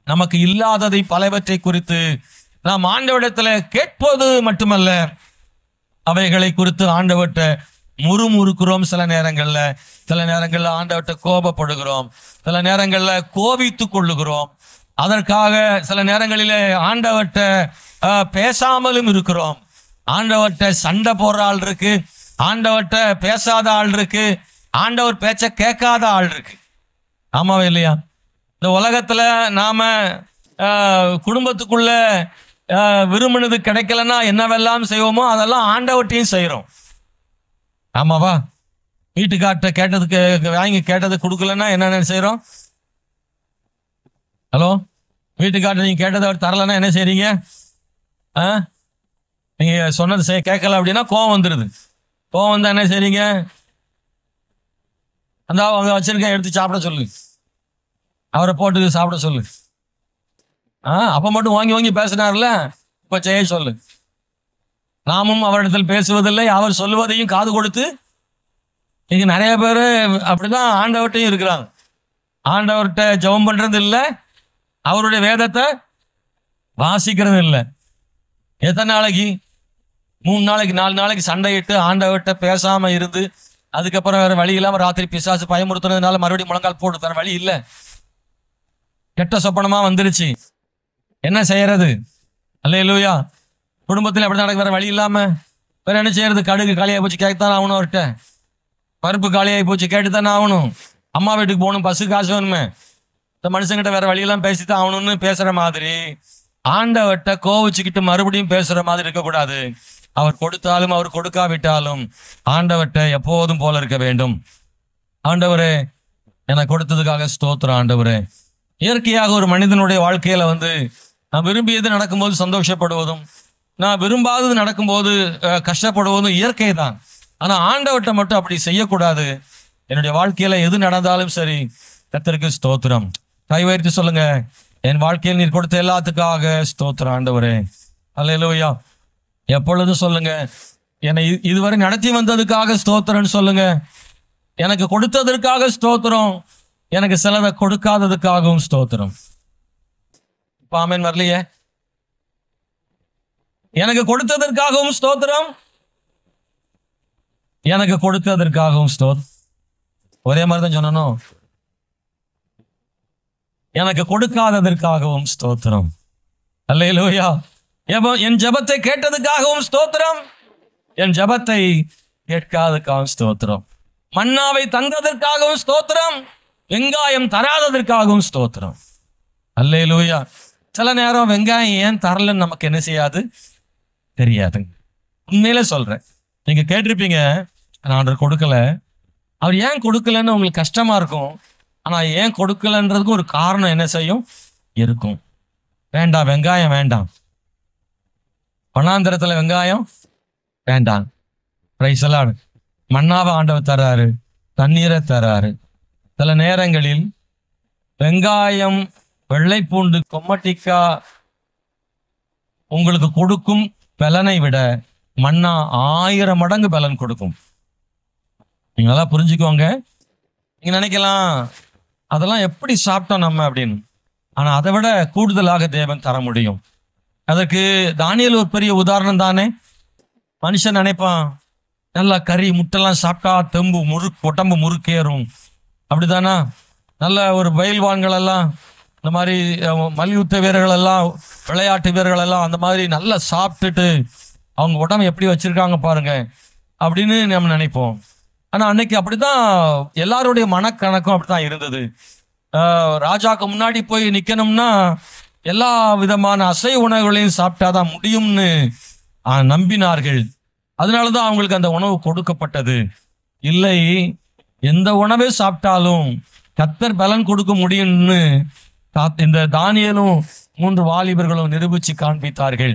நமக்கு இல்லாததை பலவற்றை குறித்து நாம் ஆண்டவரிடத்துல கேட்பது மட்டுமல்ல, அவைகளை குறித்து ஆண்டவர்கிட்ட முறுமுறுக்கிறோம். சில நேரங்கள்ல ஆண்டவர்கிட்ட கோபப்படுகிறோம், சில நேரங்கள்ல கோபித்து கொள்ளுகிறோம். அதற்காக சில நேரங்களிலே ஆண்டவர்கிட்ட பேசாமலும் இருக்கிறோம். ஆண்டவர்கிட்ட சண்டை போடுற ஆள் இருக்கு, ஆண்டவர்கிட்ட பேசாத ஆள் இருக்கு, ஆண்டவர் பேச்ச கேட்காத ஆள் இருக்கு. ஆமாவே இல்லையா? இந்த உலகத்துல நாம குடும்பத்துக்குள்ள விரும்பினது கிடைக்கலன்னா என்னவெல்லாம் செய்வோமோ அதெல்லாம் ஆண்டவர்ட்டையும் செய்யறோம். ஆமாவா? வீட்டுக்கார்ட்ட கேட்டதுக்கு வாங்கி கேட்டது கொடுக்கலன்னா என்னென்ன செய்யறோம்? ஹலோ, வீட்டுக்காரர் நீங்க கேட்டதை அவர் தரலன்னா என்ன செய்றீங்க? நீங்க சொன்னது கேட்கல அப்படின்னா கோவம் வந்துடுது. கோவம் வந்தா என்ன செய்றீங்க? அந்த அவங்க வச்சிருக்க எடுத்து சாப்பிட சொல்லு, அவரை போட்டு சாப்பிட சொல்லு. அப்ப மட்டும் வாங்கி வாங்கி பேசினார்ல, இப்ப செய்ய சொல்லு. நாமும் அவரிடத்தில் பேசுவதில்லை, அவர் சொல்லுவதையும் காது கொடுத்து. இங்க நிறைய பேர் அப்படிதான் ஆண்டவர்கிட்டையும் இருக்கிறாங்க. ஆண்டவர்கிட்ட ஜெபம் பண்றது இல்லை, அவருடைய வேதத்தை வாசிக்கிறது இல்லை. எத்தனை நாளைக்கு? 3 நாளைக்கு 4 நாளைக்கு சண்டையிட்டு ஆண்டவர்கிட்ட பேசாம இருந்து, அதுக்கப்புறம் வேற வழி இல்லாம ராத்திரி பிசாசு பயமுறுத்துறதுனால மறுபடியும் முழங்கால் போட்டு வேற வழி இல்லை. கெட்ட சொப்பனமா வந்துருச்சு, என்ன செய்யறது? அல்லேலூயா. குடும்பத்தில் அப்படி நடக்க வேற வழி இல்லாம வேற என்ன செய்யறது? கடுகு காலியாகி போச்சு, கேட்கத்தானே ஆகணும். அவர்கிட்ட பருப்பு காலியாகி போச்சு, கேட்டுத்தானே ஆகணும். அம்மா வீட்டுக்கு போகணும், பஸ்ஸு காசு வேணுமே. இந்த மனுஷங்கிட்ட வேற வழியெல்லாம் பேசித்தான் ஆகணும்னு பேசுற மாதிரி ஆண்டவர்கிட்ட கோவிச்சுக்கிட்டு மறுபடியும் பேசுற மாதிரி இருக்கக்கூடாது. அவர் கொடுத்தாலும் அவர் கொடுக்காவிட்டாலும் ஆண்டவர்கிட்ட எப்போதும் போல இருக்க வேண்டும். ஆண்டவரே, எனக்கு கொடுத்ததுக்காக ஸ்தோத்திரம். ஆண்டவரே, இயற்கையாக ஒரு மனிதனுடைய வாழ்க்கையில நான் விரும்பியது நடக்கும்போது சந்தோஷப்படுவதும், நான் விரும்பாதது நடக்கும்போது கஷ்டப்படுவதும் இயற்கை தான். ஆனா ஆண்டவர்கிட்ட மட்டும் அப்படி செய்யக்கூடாது. என்னுடைய வாழ்க்கையில எது நடந்தாலும் சரி, கர்த்தருக்கு ஸ்தோத்திரம். கைவைத்து சொல்லுங்க, என் வாழ்க்கையில் நீர் கொடுத்த எல்லாத்துக்காக ஸ்தோத்திரம் ஆண்டவரே. அல்லேலூயா. எப்பொழுதும் சொல்லுங்க, என்னை இதுவரை நடத்தி வந்ததுக்காக ஸ்தோத்திரம்னு சொல்லுங்க. எனக்கு கொடுத்ததற்காக ஸ்தோத்திரம், எனக்கு சிலதை கொடுக்காததுக்காகவும் ஸ்தோத்திரம். ஆமென் வரலையே. எனக்கு கொடுத்ததற்காகவும் ஸ்தோத்திரம், எனக்கு கொடுத்ததற்காகவும் ஸ்தோத்திரம். ஒரே மாதிரி தான் சொல்லணும். எனக்கு கொடுக்காததற்காகவும் ஸ்தோத்திரம். அல்லேலூயா. என் ஜெபத்தை கேட்டதுக்காகவும் ஸ்தோத்திரம், என் ஜெபத்தை கேட்காததுக்காகவும் ஸ்தோத்திரம். மன்னாவை தந்ததற்காகவும் ஸ்தோத்திரம், வெங்காயம் தராததற்காகவும் ஸ்தோத்திரம். அல்லேலூயா. சில நேரம் வெங்காயம் ஏன் தரலன்னு நமக்கு என்ன செய்யாது, தெரியாது. உண்மையில சொல்றேன், நீங்க கேட்டிருப்பீங்க, நான் ஆண்டவர் கொடுக்கல. அவர் ஏன் கொடுக்கலன்னு உங்களுக்கு கஷ்டமா இருக்கும். ஆனா ஏன் கொடுக்கலன்றதுக்கு ஒரு காரணம் என்ன செய்யும் இருக்கும். வேண்டாம், வெங்காயம் வேண்டாம், வனாந்திரத்துல வெங்காயம் வேண்டாம். பிரைஸ் எல்லாம். மன்னாவை ஆண்டவர் தர்றாரு, தண்ணீரை தர்றாரு. சில நேரங்களில் வெங்காயம், வெள்ளை பூண்டு, கொம்மட்டிக்கா உங்களுக்கு கொடுக்கும் பலனை விட மன்னா 1000 மடங்கு பலன் கொடுக்கும். நீங்க நல்லா புரிஞ்சுக்கோங்க. நீங்க நினைக்கலாம், அதெல்லாம் எப்படி சாப்பிட்டோம் நம்ம அப்படின்னு. ஆனா அதை விட கூடுதலாக தேவன் தர முடியும். அதற்கு தானியேல் ஒரு பெரிய உதாரணம் தானே. மனுஷன் நினைப்பான், நல்லா கறி முட்டைலாம் சாப்பிட்டா தெம்பு உடம்பு முறுக்கேறும், அப்படிதானா? நல்ல ஒரு பயில்வான்கள் எல்லாம், இந்த மாதிரி மல்யுத்த வீரர்கள் எல்லாம், விளையாட்டு வீரர்கள் எல்லாம் அந்த மாதிரி நல்லா சாப்பிட்டுட்டு அவங்க உடம்பு எப்படி வச்சிருக்காங்க பாருங்க அப்படின்னு நம்ம நினைப்போம். ஆனா அன்னைக்கு அப்படிதான் எல்லாருடைய மனக்கணக்கும் அப்படித்தான் இருந்தது. ராஜாக்கு முன்னாடி போய் நிக்கணும்னா எல்லா விதமான அசைவ உணவுகளையும் சாப்பிட்டாதான் முடியும்னு நம்பினார்கள். அதனாலதான் அவங்களுக்கு அந்த உணவு கொடுக்கப்பட்டது. இல்லை, எந்த உணவை சாப்பிட்டாலும் கர்த்தர் பலன் கொடுக்க முடியும்னு இந்த தானியேலும் 3 வாலிபர்களும் நிரூபிச்சு காண்பித்தார்கள்.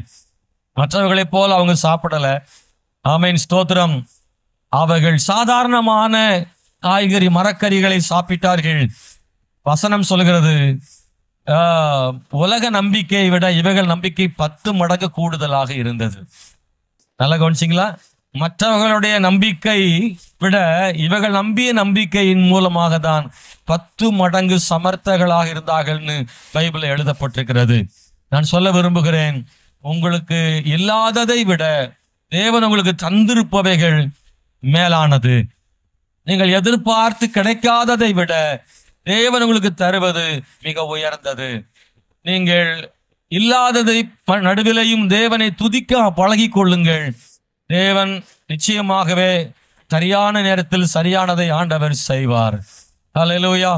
மற்றவர்களைப் போல அவங்க சாப்பிடல. ஆமென், ஸ்தோத்திரம். அவர்கள் சாதாரணமான காய்கறி மரக்கறிகளை சாப்பிட்டார்கள். வசனம் சொல்கிறது, உலக நம்பிக்கையை விட இவைகள் நம்பிக்கை 10 மடங்கு கூடுதலாக இருந்தது. நல்லா கவனிச்சிங்களா? மற்றவர்களுடைய நம்பிக்கை விட இவர்கள் நம்பிய நம்பிக்கையின் மூலமாக தான் 10 மடங்கு சமர்த்தர்களாக இருந்தார்கள்னு பைபிளில் எழுதப்பட்டிருக்கிறது. நான் சொல்ல விரும்புகிறேன், உங்களுக்கு இல்லாததை விட தேவன் உங்களுக்கு தந்திருப்பவைகள் மேலானது. நீங்கள் எதிர்பார்த்து கிடைக்காததை விட தேவன் உங்களுக்கு தருவது மிக உயர்ந்தது. நீங்கள் இல்லாததை நடுவிலையும் தேவனை துதிக்க பழகி கொள்ளுங்கள். தேவன் நிச்சயமாகவே சரியான நேரத்தில் சரியானதை ஆண்டவர் செய்வார். அல்லேலூயா.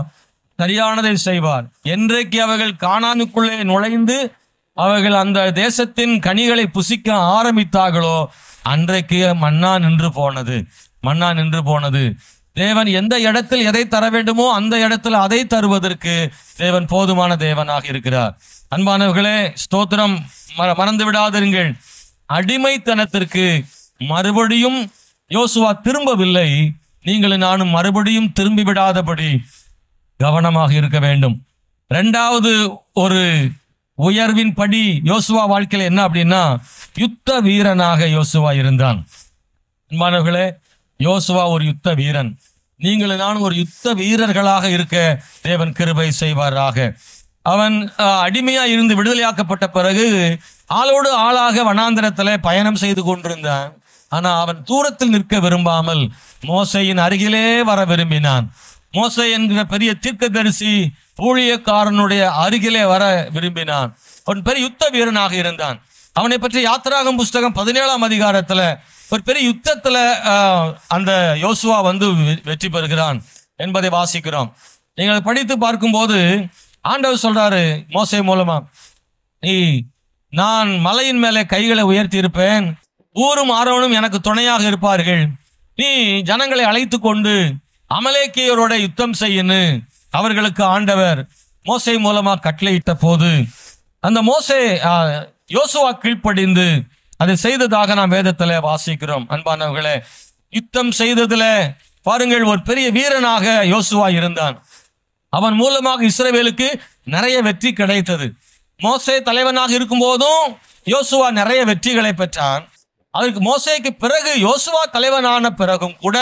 சரியானதை செய்வார். என்றைக்கு அவர்கள் கானானுக்குள்ளே நுழைந்து அவர்கள் அந்த தேசத்தின் கனிகளை புசிக்க ஆரம்பித்தார்களோ அன்றைக்கு மன்னா நின்று போனது. தேவன் எந்த இடத்தில் எதை தர வேண்டுமோ அந்த இடத்துல அதை தருவதற்கு தேவன் போதுமான தேவனாக இருக்கிறார். அன்பானவர்களே, ஸ்தோத்திரம். மறந்து விடாதிருங்கள், அடிமைத்தனத்திற்கு மறுபடியும் யோசுவா திரும்பவில்லை. நீங்களும் நானும் மறுபடியும் திரும்பி விடாதபடி கவனமாக இருக்க வேண்டும். இரண்டாவது ஒரு உயர்வின் படி யோசுவா வாழ்க்கையில் என்ன அப்படின்னா, யுத்த வீரனாக யோசுவா இருந்தான். அன்பானவர்களே, யோசுவா ஒரு யுத்த வீரன். நீங்களும் நானும் ஒரு யுத்த வீரர்களாக இருக்க தேவன் கிருபை செய்வாராக. அவன் அடிமையா இருந்து விடுதலையாக்கப்பட்ட பிறகு ஆளோடு ஆளாக வனாந்திரத்தில் பயணம் செய்து கொண்டிருந்தான். ஆனா அவன் தூரத்தில் நிற்க விரும்பாமல் மோசையின் அருகிலே வர விரும்பினான். மோசே என்கிற பெரிய தீர்க்கதரிசி ஊழியக்காரனுடைய அருகிலே வர விரும்பினான். அவன் பெரிய யுத்த வீரனாக இருந்தான். அவனை பற்றி யாத்திராகமம் புஸ்தகம் 17ஆம் அதிகாரத்துல ஒரு பெரிய யுத்தத்துல அந்த யோசுவா வந்து வெற்றி பெறுகிறான் என்பதை வாசிக்கிறோம். நீங்கள் படித்து பார்க்கும்போது ஆண்டவர் சொல்றாரு மோசே மூலமா, நான் மலையின் மேலே கைகளை உயர்த்தி இருப்பேன், ஊரும் ஆரோனும் எனக்கு துணையாக இருப்பார்கள், நீ ஜனங்களை அழைத்து கொண்டு அமலேக்கியரோட யுத்தம் செய்யன்னு அவர்களுக்கு ஆண்டவர் மோசே மூலமா கட்டளையிட்ட போது அந்த மோசே யோசுவா கீழ்ப்படிந்து அதை செய்ததாக நாம் வேதத்துல வாசிக்கிறோம். அன்பானவர்களே, யுத்தம் செய்ததுல பாருங்கள், ஒரு பெரிய வீரனாக யோசுவா இருந்தான். அவன் மூலமாக இஸ்ரவேலுக்கு நிறைய வெற்றி கிடைத்தது. மோசே தலைவனாக இருக்கும் போதும் யோசுவா நிறைய வெற்றிகளை பெற்றான். அதற்கு மோசேக்கு பிறகு யோசுவா தலைவனான பிறகும் கூட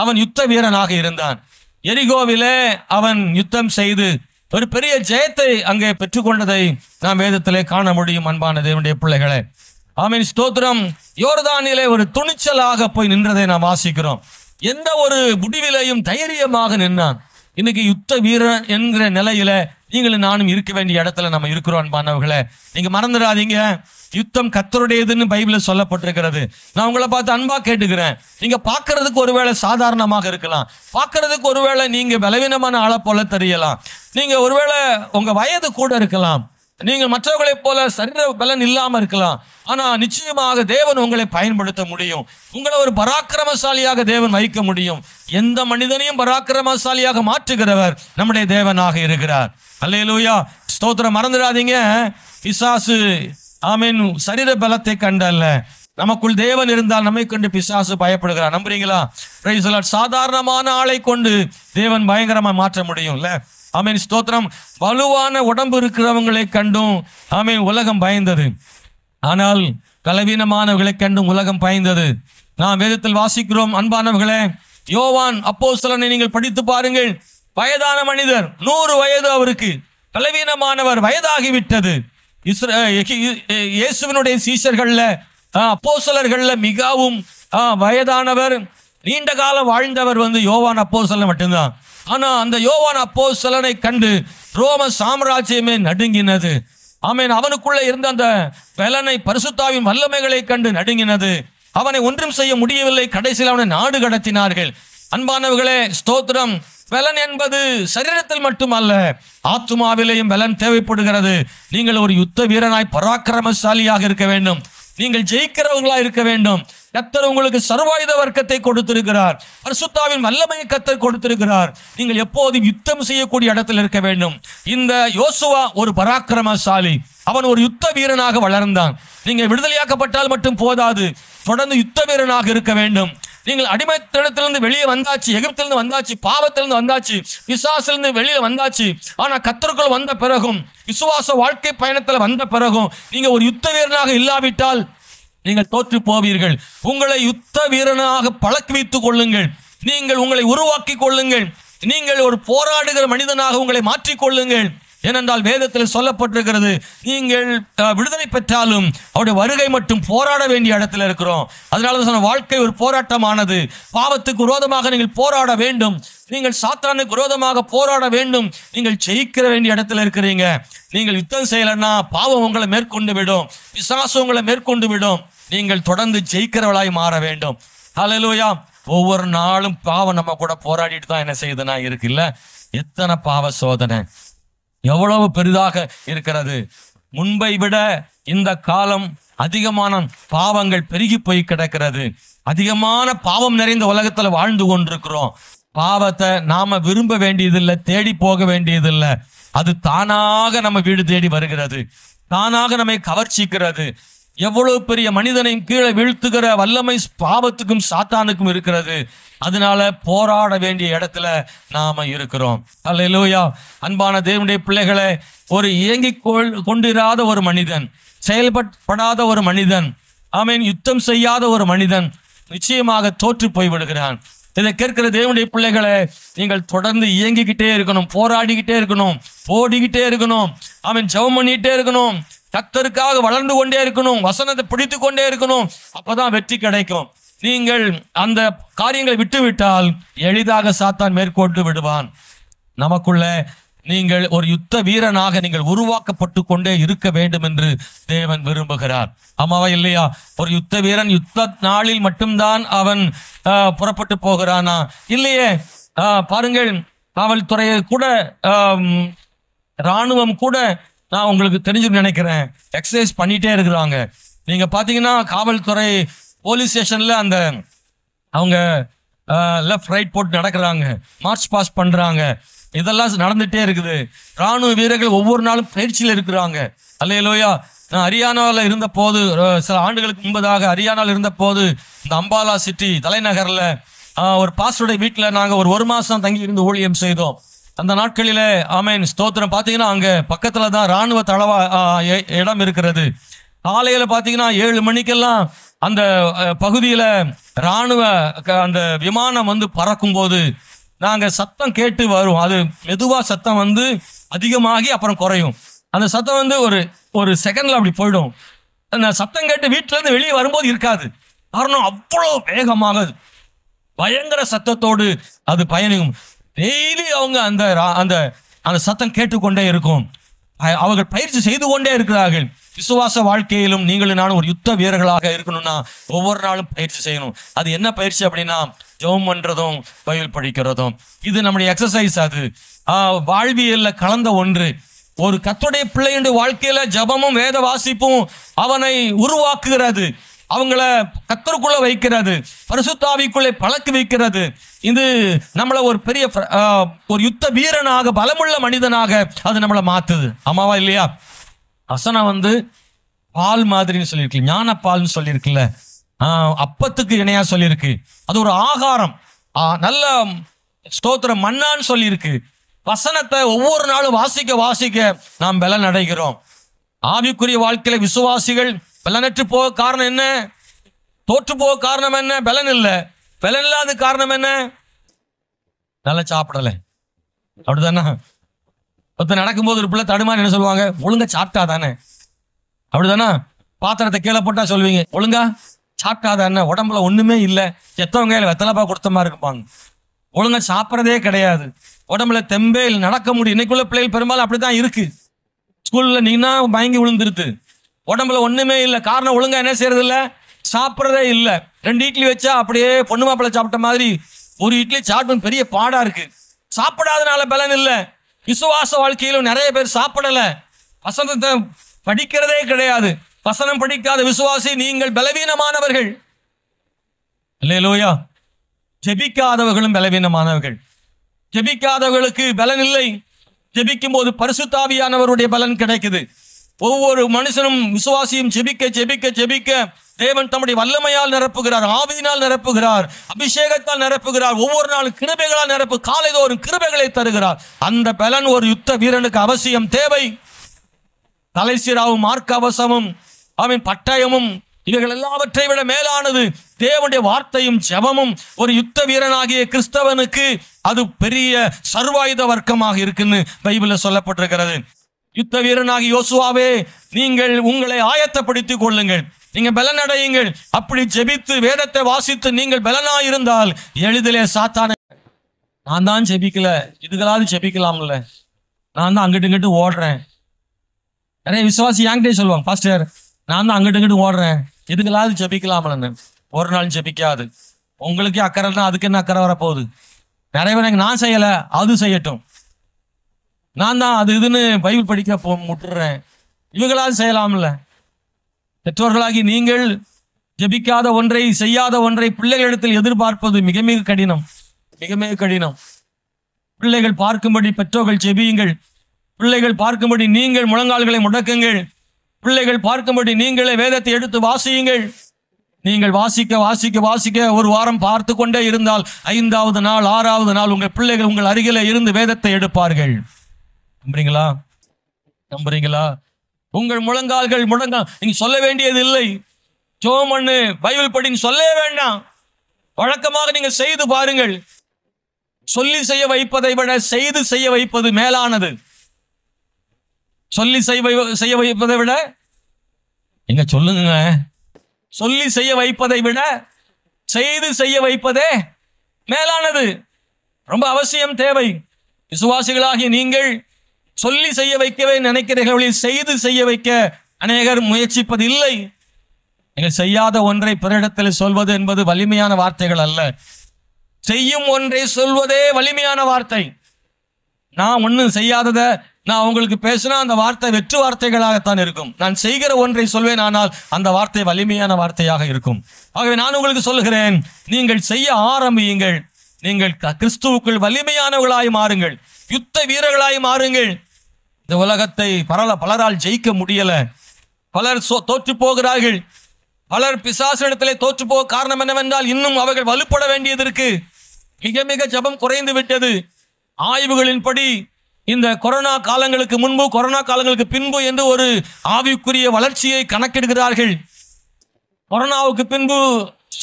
அவன் யுத்த வீரனாக இருந்தான். எரிகோவிலே அவன் யுத்தம் செய்து ஒரு பெரிய ஜெயத்தை அங்கே பெற்றுக்கொண்டதை நாம் வேதத்திலே காண முடியும். அன்பான தேவனுடைய பிள்ளைகளே, ஆமென், ஸ்தோத்திரம். யோர்தானிலே ஒரு துணிச்சலாக போய் நின்றதை நாம் வாசிக்கிறோம். எந்த ஒரு முடிவிலையும் தைரியமாக நின்றான். இன்னைக்கு யுத்த வீரன் என்கிற நிலையில நீங்களும் நானும் இருக்க வேண்டிய இடத்துல நம்ம இருக்கிறோம். அன்பானவர்களே, நீங்க மறந்துடாதீங்க, யுத்தம் கர்த்தருடையதுன்னு பைபிள்ல சொல்லப்பட்டிருக்கிறது. நான் உங்களை பார்த்து அன்பா கேட்டுக்கிறேன். நீங்க பார்க்கறதுக்கு ஒருவேளை சாதாரணமாக இருக்கலாம், பார்க்கறதுக்கு ஒருவேளை நீங்க பலவீனமான ஆளை போல தெரியலாம், நீங்க ஒருவேளை உங்க வயது கூட இருக்கலாம், நீங்கள் மற்றவர்களைப் போல சரீர பலன் இல்லாம இருக்கலாம். ஆனா நிச்சயமாக தேவன் உங்களை பயன்படுத்த முடியும். உங்களை ஒரு பராக்கிரமசாலியாக தேவன் வைக்க முடியும். எந்த மனிதனையும் பராக்கிரமசாலியாக மாற்றுகிறவர் நம்முடைய தேவனாக இருக்கிறார். அல்லேலூயா, ஸ்தோத்திரம். மறந்துடாதீங்க, பிசாசு ஆமென் சரீர பலத்தை கண்டல்ல, நமக்குள் தேவன் இருந்தால் நம்மை கொண்டு பிசாசு பயப்படுகிறார். நம்புறீங்களா? Price the Lord. சாதாரணமான ஆளை கொண்டு தேவன் பயங்கரமா மாற்ற முடியும்ல. ஆமென், ஸ்தோத்திரம். வலுவான உடம்பு இருக்கிறவங்களை கண்டும் ஆமென் உலகம் பயந்தது. ஆனால் பலவீனமானவர்களை கண்டும் உலகம் பயந்தது. நாம் வேதத்தில் வாசிக்கிறோம். அன்பானவர்களே, யோவான் அப்போஸ்தலனை நீங்கள் படித்து பாருங்கள். வயதான மனிதர், 100 வயது அவருக்கு, பலவீனமானவர், வயதாகிவிட்டது. இயேசுவினுடைய சீஷர்கள்ல அப்போஸ்தலர்கள்ல மிகவும் வயதானவர், நீண்ட காலம் வாழ்ந்தவர் வந்து யோவான் அப்போஸ்தலன் மட்டும்தான். ஆனா அந்த யோவான் அப்போஸ்தலனை கண்டு ரோம சாம்ராஜ்யமே நடுங்கினது. ஆமென். அவனுக்குள்ள இருந்த அந்த பலனை, பரிசுத்தாவின் வல்லமைகளை கண்டு நடுங்கினது. அவனை ஒன்றும் செய்ய முடியவில்லை. கடைசியில் அவனை நாடு கடத்தினார்கள். அன்பானவர்களே, ஸ்தோத்திரம். பலன் என்பது சரீரத்தில் மட்டுமல்ல, ஆத்துமாவிலேயும் பலன் தேவைப்படுகிறது. நீங்கள் ஒரு யுத்த வீரனாய் பராக்கிரமசாலியாக இருக்க வேண்டும். நீங்கள் ஜெயிக்கிறவர்களா இருக்க வேண்டும். கர்த்தர் உங்களுக்கு சர்வாயுத வர்க்கத்தை கொடுத்திருக்கிறார். பரிசுத்தாவின் வல்லமையை கர்த்தர் கொடுத்திருக்கிறார். நீங்கள் எப்போதும் யுத்தம் செய்யக்கூடிய இடத்தில் இருக்க வேண்டும். இந்த யோசுவா ஒரு பராக்கிரமசாலி. அவன் ஒரு யுத்த வீரனாக வளர்ந்தான். நீங்கள் விடுதலையாக்கப்பட்டால் மட்டும் போதாது, தொடர்ந்து யுத்த வீரனாக இருக்க வேண்டும். நீங்கள் அடிமைத்தனத்திலிருந்து வெளியே வந்தாச்சு, எகிப்திலிருந்து வந்தாச்சு, பாவத்திலிருந்து வந்தாச்சு, பிசாசிலிருந்து வெளியே வந்தாச்சு. ஆனா கர்த்தருக்குள் வந்த பிறகும், விசுவாச வாழ்க்கை பயணத்தில் வந்த பிறகும் நீங்க ஒரு யுத்த வீரனாக இல்லாவிட்டால் நீங்கள் தோற்று போவீர்கள். உங்களை யுத்த வீரனாக பழக்குவித்துக் கொள்ளுங்கள். நீங்கள் உங்களை உருவாக்கி கொள்ளுங்கள். நீங்கள் ஒரு போராடுகிற மனிதனாக உங்களை மாற்றிக்கொள்ளுங்கள். ஏனென்றால் வேதத்தில் சொல்லப்பட்டிருக்கிறது, நீங்கள் விடுதலை பெற்றாலும் அவருடைய வருகை மட்டும் போராட வேண்டிய இடத்துல இருக்கிறோம். அதனால சொன்ன வாழ்க்கை ஒரு போராட்டமானது. பாவத்துக்கு விரோதமாக நீங்கள் போராட வேண்டும். நீங்கள் சாத்தானுக்கு விரோதமாக போராட வேண்டும். நீங்கள் ஜெயிக்கிற வேண்டிய இடத்துல இருக்கிறீங்க. நீங்கள் யுத்தம் செய்யலைன்னா பாவம் உங்களை மேற்கொண்டு விடும், பிசாசு உங்களை மேற்கொண்டு விடும். நீங்கள் தொடர்ந்து ஜெயிக்கிறவளாய் மாற வேண்டும். ஹல்லேலூயா. ஒவ்வொரு நாளும் பாவம் நம்ம கூட போராடிட்டு தான் என்ன செய்யுதுன்னா இருக்குல்ல. எத்தனை பாவ சோதனை எவ்வளவு பெரிதாக இருக்கிறது. முன்பை விட இந்த காலம் அதிகமான பாவங்கள் பெருகி போய் கிடக்கிறது. அதிகமான பாவம் நிறைந்த உலகத்துல வாழ்ந்து கொண்டிருக்கிறோம். பாவத்தை நாம விரும்ப வேண்டியதில்லை, தேடி போக வேண்டியதில்லை. அது தானாக நம்ம வீடு தேடி வருகிறது, தானாக நம்மை கவர்ச்சிக்கிறது. எவ்வளவு பெரிய மனிதனையும் கீழே வீழ்த்துகிற வல்லமை பாவத்துக்கும் சாத்தானுக்கும் இருக்கிறது. அதனால போராட வேண்டிய இடத்துல நாம இருக்கிறோம். அல்லேலூயா. அன்பான தேவனுடைய பிள்ளைகளை, ஒரு இயங்கிக் கொண்டிராத ஒரு மனிதன், செயல்படாத ஒரு மனிதன், ஆமென், யுத்தம் செய்யாத ஒரு மனிதன் நிச்சயமாக தோற்று போய் விடுகிறான். இதை கேட்கிற தேவனுடைய பிள்ளைகளை, நீங்கள் தொடர்ந்து இயங்கிக்கிட்டே இருக்கணும், போராடிக்கிட்டே இருக்கணும், ஓடிக்கிட்டே இருக்கணும், அவன் ஜெபம் பண்ணிக்கிட்டே இருக்கணும், கர்த்தருக்காக வளர்ந்து கொண்டே இருக்கணும், வசனத்தை பிடித்து கொண்டே இருக்கணும். அப்பதான் வெற்றி கிடைக்கும். நீங்கள் அந்த காரியங்களை விட்டுவிட்டால் எளிதாக சாத்தான் மேற்கொண்டு விடுவான். நமக்குள்ள நீங்கள் ஒரு யுத்த வீரனாக நீங்கள் உருவாக்கப்பட்டு கொண்டே இருக்க வேண்டும் என்று தேவன் விரும்புகிறார். ஆமாவா இல்லையா? ஒரு யுத்த வீரன் யுத்த நாளில் மட்டும்தான் அவன் புறப்பட்டு போகிறானா? இல்லையே. பாருங்கள், காவல்துறையை கூட, இராணுவம் கூட, நான் உங்களுக்கு தெரிஞ்சுன்னு நினைக்கிறேன், எக்ஸசைஸ் பண்ணிட்டே இருக்கிறாங்க. நீங்க பாத்தீங்கன்னா காவல்துறை போலீஸ் ஸ்டேஷன்ல அந்த அவங்க லெஃப்ட் ரைட் போட்டு நடக்கிறாங்க, மார்ச் பாஸ் பண்றாங்க, இதெல்லாம் நடந்துட்டே இருக்குது. ராணுவ வீரர்கள் ஒவ்வொரு நாளும் பயிற்சியில் இருக்கிறாங்க. அல்லேலூயா. நான் ஹரியானாவில் இருந்த போது, சில ஆண்டுகளுக்கு முன்பதாக ஹரியானாவில் இருந்த போது, இந்த அம்பாலா சிட்டி தலைநகர்ல ஒரு பாஸ்டருடைய வீட்டில் நாங்கள் ஒரு மாதம் தங்கி இருந்து ஊழியம் செய்தோம். அந்த நாட்களில் ஆமென் ஸ்தோத்திரம், பார்த்தீங்கன்னா அங்கே பக்கத்தில் தான் இராணுவ தளவா இடம் இருக்கிறது. காலையில் பார்த்தீங்கன்னா 7 மணிக்கெல்லாம் அந்த பகுதியில் இராணுவ அந்த விமானம் வந்து பறக்கும் போது நாங்கள் சத்தம் கேட்டு வரும். அது மெதுவாக சத்தம் வந்து அதிகமாகி அப்புறம் குறையும். அந்த சத்தம் வந்து ஒரு செகண்ட்ல அப்படி போயிடும். அந்த சத்தம் கேட்டு வீட்டிலேருந்து வெளியே வரும்போது இருக்காது. காரணம், அவ்வளோ வேகமாக பயங்கர சத்தத்தோடு அது பயணிக்கும். டெய்லி அவங்க அந்த அந்த அந்த சத்தம் கேட்டுக்கொண்டே இருக்கும். அவர்கள் பயிற்சி செய்து கொண்டே இருக்கிறார்கள். விசுவாச வாழ்க்கையிலும் நீங்களும் நானும் ஒரு யுத்த வீரர்களாக இருக்கணும்னா ஒவ்வொரு நாளும் பயிற்சி செய்யணும். அது என்ன பயிற்சி அப்படின்னா, ஜெபம் பண்றதும் பைபிள் படிக்கிறதும். இது நம்முடைய எக்ஸசைஸ். அது வாழ்வியல்ல கலந்த ஒன்று. ஒரு கர்த்தருடைய பிள்ளையுடைய வாழ்க்கையில ஜெபமும் வேத வாசிப்பும் அவனை உருவாக்குகிறது, அவங்கள கர்த்தருக்குள்ள வைக்கிறது, பரிசுத்த ஆவிக்குள்ளே பழக்க வைக்கிறது. இது நம்மள ஒரு பெரிய ஒரு யுத்த வீரனாக, பலமுள்ள மனிதனாக அது நம்மளை மாத்துது. ஆமாவா இல்லையா? வசனம் வந்து பால் மாதிரின்னு சொல்லியிருக்கு, ஞான பால்னு சொல்லியிருக்குல்ல, அப்பத்துக்கு இணையா சொல்லியிருக்கு. அது ஒரு ஆகாரம், நல்ல ஸ்தோத்திரம் மன்னான்னு சொல்லியிருக்கு. வசனத்தை ஒவ்வொரு நாளும் வாசிக்க வாசிக்க நாம் பலன் அடைகிறோம். ஆவிக்குரிய வாழ்க்கையில விசுவாசிகள் பலனற்று போக காரணம் என்ன? தோற்று போக காரணம் என்ன? பலன் இல்லை. பலன் இல்லாத காரணம் என்ன? நல்லா சாப்பிடல. அப்படிதானே? ஒருத்தர் நடக்கும்போது ஒரு பிள்ளை தடுமாறி என்ன சொல்லுவாங்க? ஒழுங்கா சாப்பிட்டா தானே. அப்படிதானே? பாத்திரத்தை கீழே போட்டா சொல்லுவீங்க, ஒழுங்கா சாப்பிட்டா தானே. உடம்புல ஒண்ணுமே இல்லை, எத்தவங்க கையில வெத்தலைப்பா கொடுத்த மாதிரி இருப்பாங்க. ஒழுங்கா சாப்பிட்றதே கிடையாது, உடம்புல தெம்பே இல்லை, நடக்க முடியும். இன்னைக்குள்ள பிள்ளைகள் பெரும்பாலும் அப்படிதான் இருக்கு. ஸ்கூல்ல நீனா மயங்கி விழுந்துருது, உடம்புல ஒண்ணுமே இல்லை. காரணம், ஒழுங்கா என்ன செய்யறது இல்லை, சாப்பிட்றதே இல்லை. 2 இட்லி வச்சா அப்படியே பொண்ணு மாப்பிள்ளை சாப்பிட்ட மாதிரி ஒரு இட்லி சாப்பிட்டு பெரிய பாடா இருக்கு. சாப்பிடாதனால பலன் இல்லை. விசுவாச வாழ்க்கையிலும் நிறைய பேர் சாப்பிடல, வசனத்தை படிக்கிறதே கிடையாது. வசனம் படிக்காத விசுவாசி நீங்கள் பலவீனமானவர்கள். அல்லேலூயா. ஜெபிக்காதவர்களும் பலவீனமானவர்கள். ஜெபிக்காதவர்களுக்கு பலன் இல்லை. ஜெபிக்கும் போது பரிசுத்த ஆவியானவருடைய பலன் கிடைக்குது. ஒவ்வொரு மனுஷனும் விசுவாசியும் ஜெபிக்க ஜெபிக்க ஜெபிக்க தேவன் தம்முடைய வல்லமையால் நிரப்புகிறார், ஆவியினால் நிரப்புகிறார், அபிஷேகத்தால் நிரப்புகிறார். ஒவ்வொரு நாளும் கிருபைகளால் நிரப்பு, காலைதோறும் கிருபைகளை தருகிறார். அந்த பலன் ஒரு யுத்த வீரனுக்கு அவசியம் தேவை. தலைசீராவும் மார்க்கவசமும் அவன் பட்டயமும் இவைகள் எல்லாவற்றை விட மேலானது தேவனுடைய வார்த்தையும் ஜெபமும். ஒரு யுத்த வீரனாகிய கிறிஸ்தவனுக்கு அது பெரிய சர்வாயுத வர்க்கமாக இருக்குன்னு பைபிள்ல சொல்லப்பட்டிருக்கிறது. யுத்த வீரனாகி யோசுவாவே, நீங்கள் உங்களை ஆயத்தப்படுத்திக் கொள்ளுங்கள், நீங்க பலன் அடையுங்கள். அப்படி ஜெபித்து வேதத்தை வாசித்து நீங்கள் பலனாயிருந்தால் எளிதிலே சாத்தான, நான் தான் ஜெபிக்கல, இதுகளாவது ஜெபிக்கலாம்ல, நான் தான் அங்கிட்டு இங்கிட்டு ஓடுறேன். நிறைய விசுவாசி என்கிட்டே சொல்லுவாங்க, பாஸ்டர் நான் தான் அங்கிட்டு இங்கிட்டு ஓடுறேன், இதுகளாவது ஜெபிக்கலாம்லன்னு. ஒரு நாள் ஜெபிக்காது. உங்களுக்கே அக்கறை தான், அதுக்கு என்ன அக்கறை வரப்போகுது? நிறைய பேர் நான் செய்யல, அது செய்யட்டும், நான் தான் அது இதுன்னு பைபிள் படிக்க முட்டுறேன், இவங்களாவது செய்யலாம்ல. பெற்றோர்களாகி நீங்கள் ஜெபிக்காத ஒன்றை, செய்யாத ஒன்றை பிள்ளைகளிடத்தில் எதிர்பார்ப்பது மிக மிக கடினம். மிக மிக கடினம். பிள்ளைகள் பார்க்கும்படி பெற்றோர்கள் ஜெபியுங்கள். பிள்ளைகள் பார்க்கும்படி நீங்கள் முழங்கால்களை முடக்குங்கள். பிள்ளைகள் பார்க்கும்படி நீங்களே வேதத்தை எடுத்து வாசியுங்கள். நீங்கள் வாசிக்க வாசிக்க வாசிக்க ஒரு வாரம் பார்த்து கொண்டே இருந்தால் 5வது நாள் 6வது நாள் உங்கள் பிள்ளைகள் உங்கள் அருகிலே இருந்து வேதத்தை எடுப்பார்கள். நம்புறீங்களா? நம்புறீங்களா? உங்கள் முழங்கால்கள் நீங்க சொல்ல வேண்டியது இல்லை. ஜெபம் பண்ணு, பைபிள் படின்னு சொல்லவே வேண்டாம். வழக்கமாக நீங்கள் செய்து பாருங்கள். சொல்லி செய்ய வைப்பதை விட செய்து செய்ய வைப்பது மேலானது. சொல்லி செய்ய வைப்பதை விட எங்க சொல்லுங்க, சொல்லி செய்ய வைப்பதை விட செய்து செய்ய வைப்பதே மேலானது. ரொம்ப அவசியம், தேவை. விசுவாசிகளாகிய நீங்கள் சொல்லி செய்ய வைக்கவே நினைக்கிறீர்கள், செய்து செய்ய வைக்க அநேகர் முயற்சிப்பது இல்லை. நீங்கள் செய்யாத ஒன்றை பிறரிடத்தில் சொல்வது என்பது வலிமையான வார்த்தைகள் அல்ல. செய்யும் ஒன்றை சொல்வதே வலிமையான வார்த்தை. நான் ஒன்றும் செய்யாதத நான் உங்களுக்கு பேசினா அந்த வார்த்தை வெற்று வார்த்தைகளாகத்தான் இருக்கும். நான் செய்கிற ஒன்றை சொல்வேன், ஆனால் அந்த வார்த்தை வலிமையான வார்த்தையாக இருக்கும். ஆகவே நான் உங்களுக்கு சொல்லுகிறேன், நீங்கள் செய்ய ஆரம்பியுங்கள். நீங்கள் கிறிஸ்துவுக்குள் வலிமையானவர்களாய் மாறுங்கள், யுத்த வீரர்களாய் மாறுங்கள். இந்த உலகத்தை பலரால் ஜெயிக்க முடியல. பலர் தோற்று போகிறார்கள். பலர் பிசாசிடத்திலே தோற்று போக காரணம் என்னவென்றால் இன்னும் அவர்கள் வலுப்பட வேண்டியது இருக்கு. மிக மிக ஜபம் குறைந்து விட்டது. ஆய்வுகளின்படி இந்த கொரோனா காலங்களுக்கு முன்பு கொரோனா காலங்களுக்கு பின்பு என்று ஒரு ஆவிக்குரிய வளர்ச்சியை கணக்கெடுக்கிறார்கள். கொரோனாவுக்கு பின்பு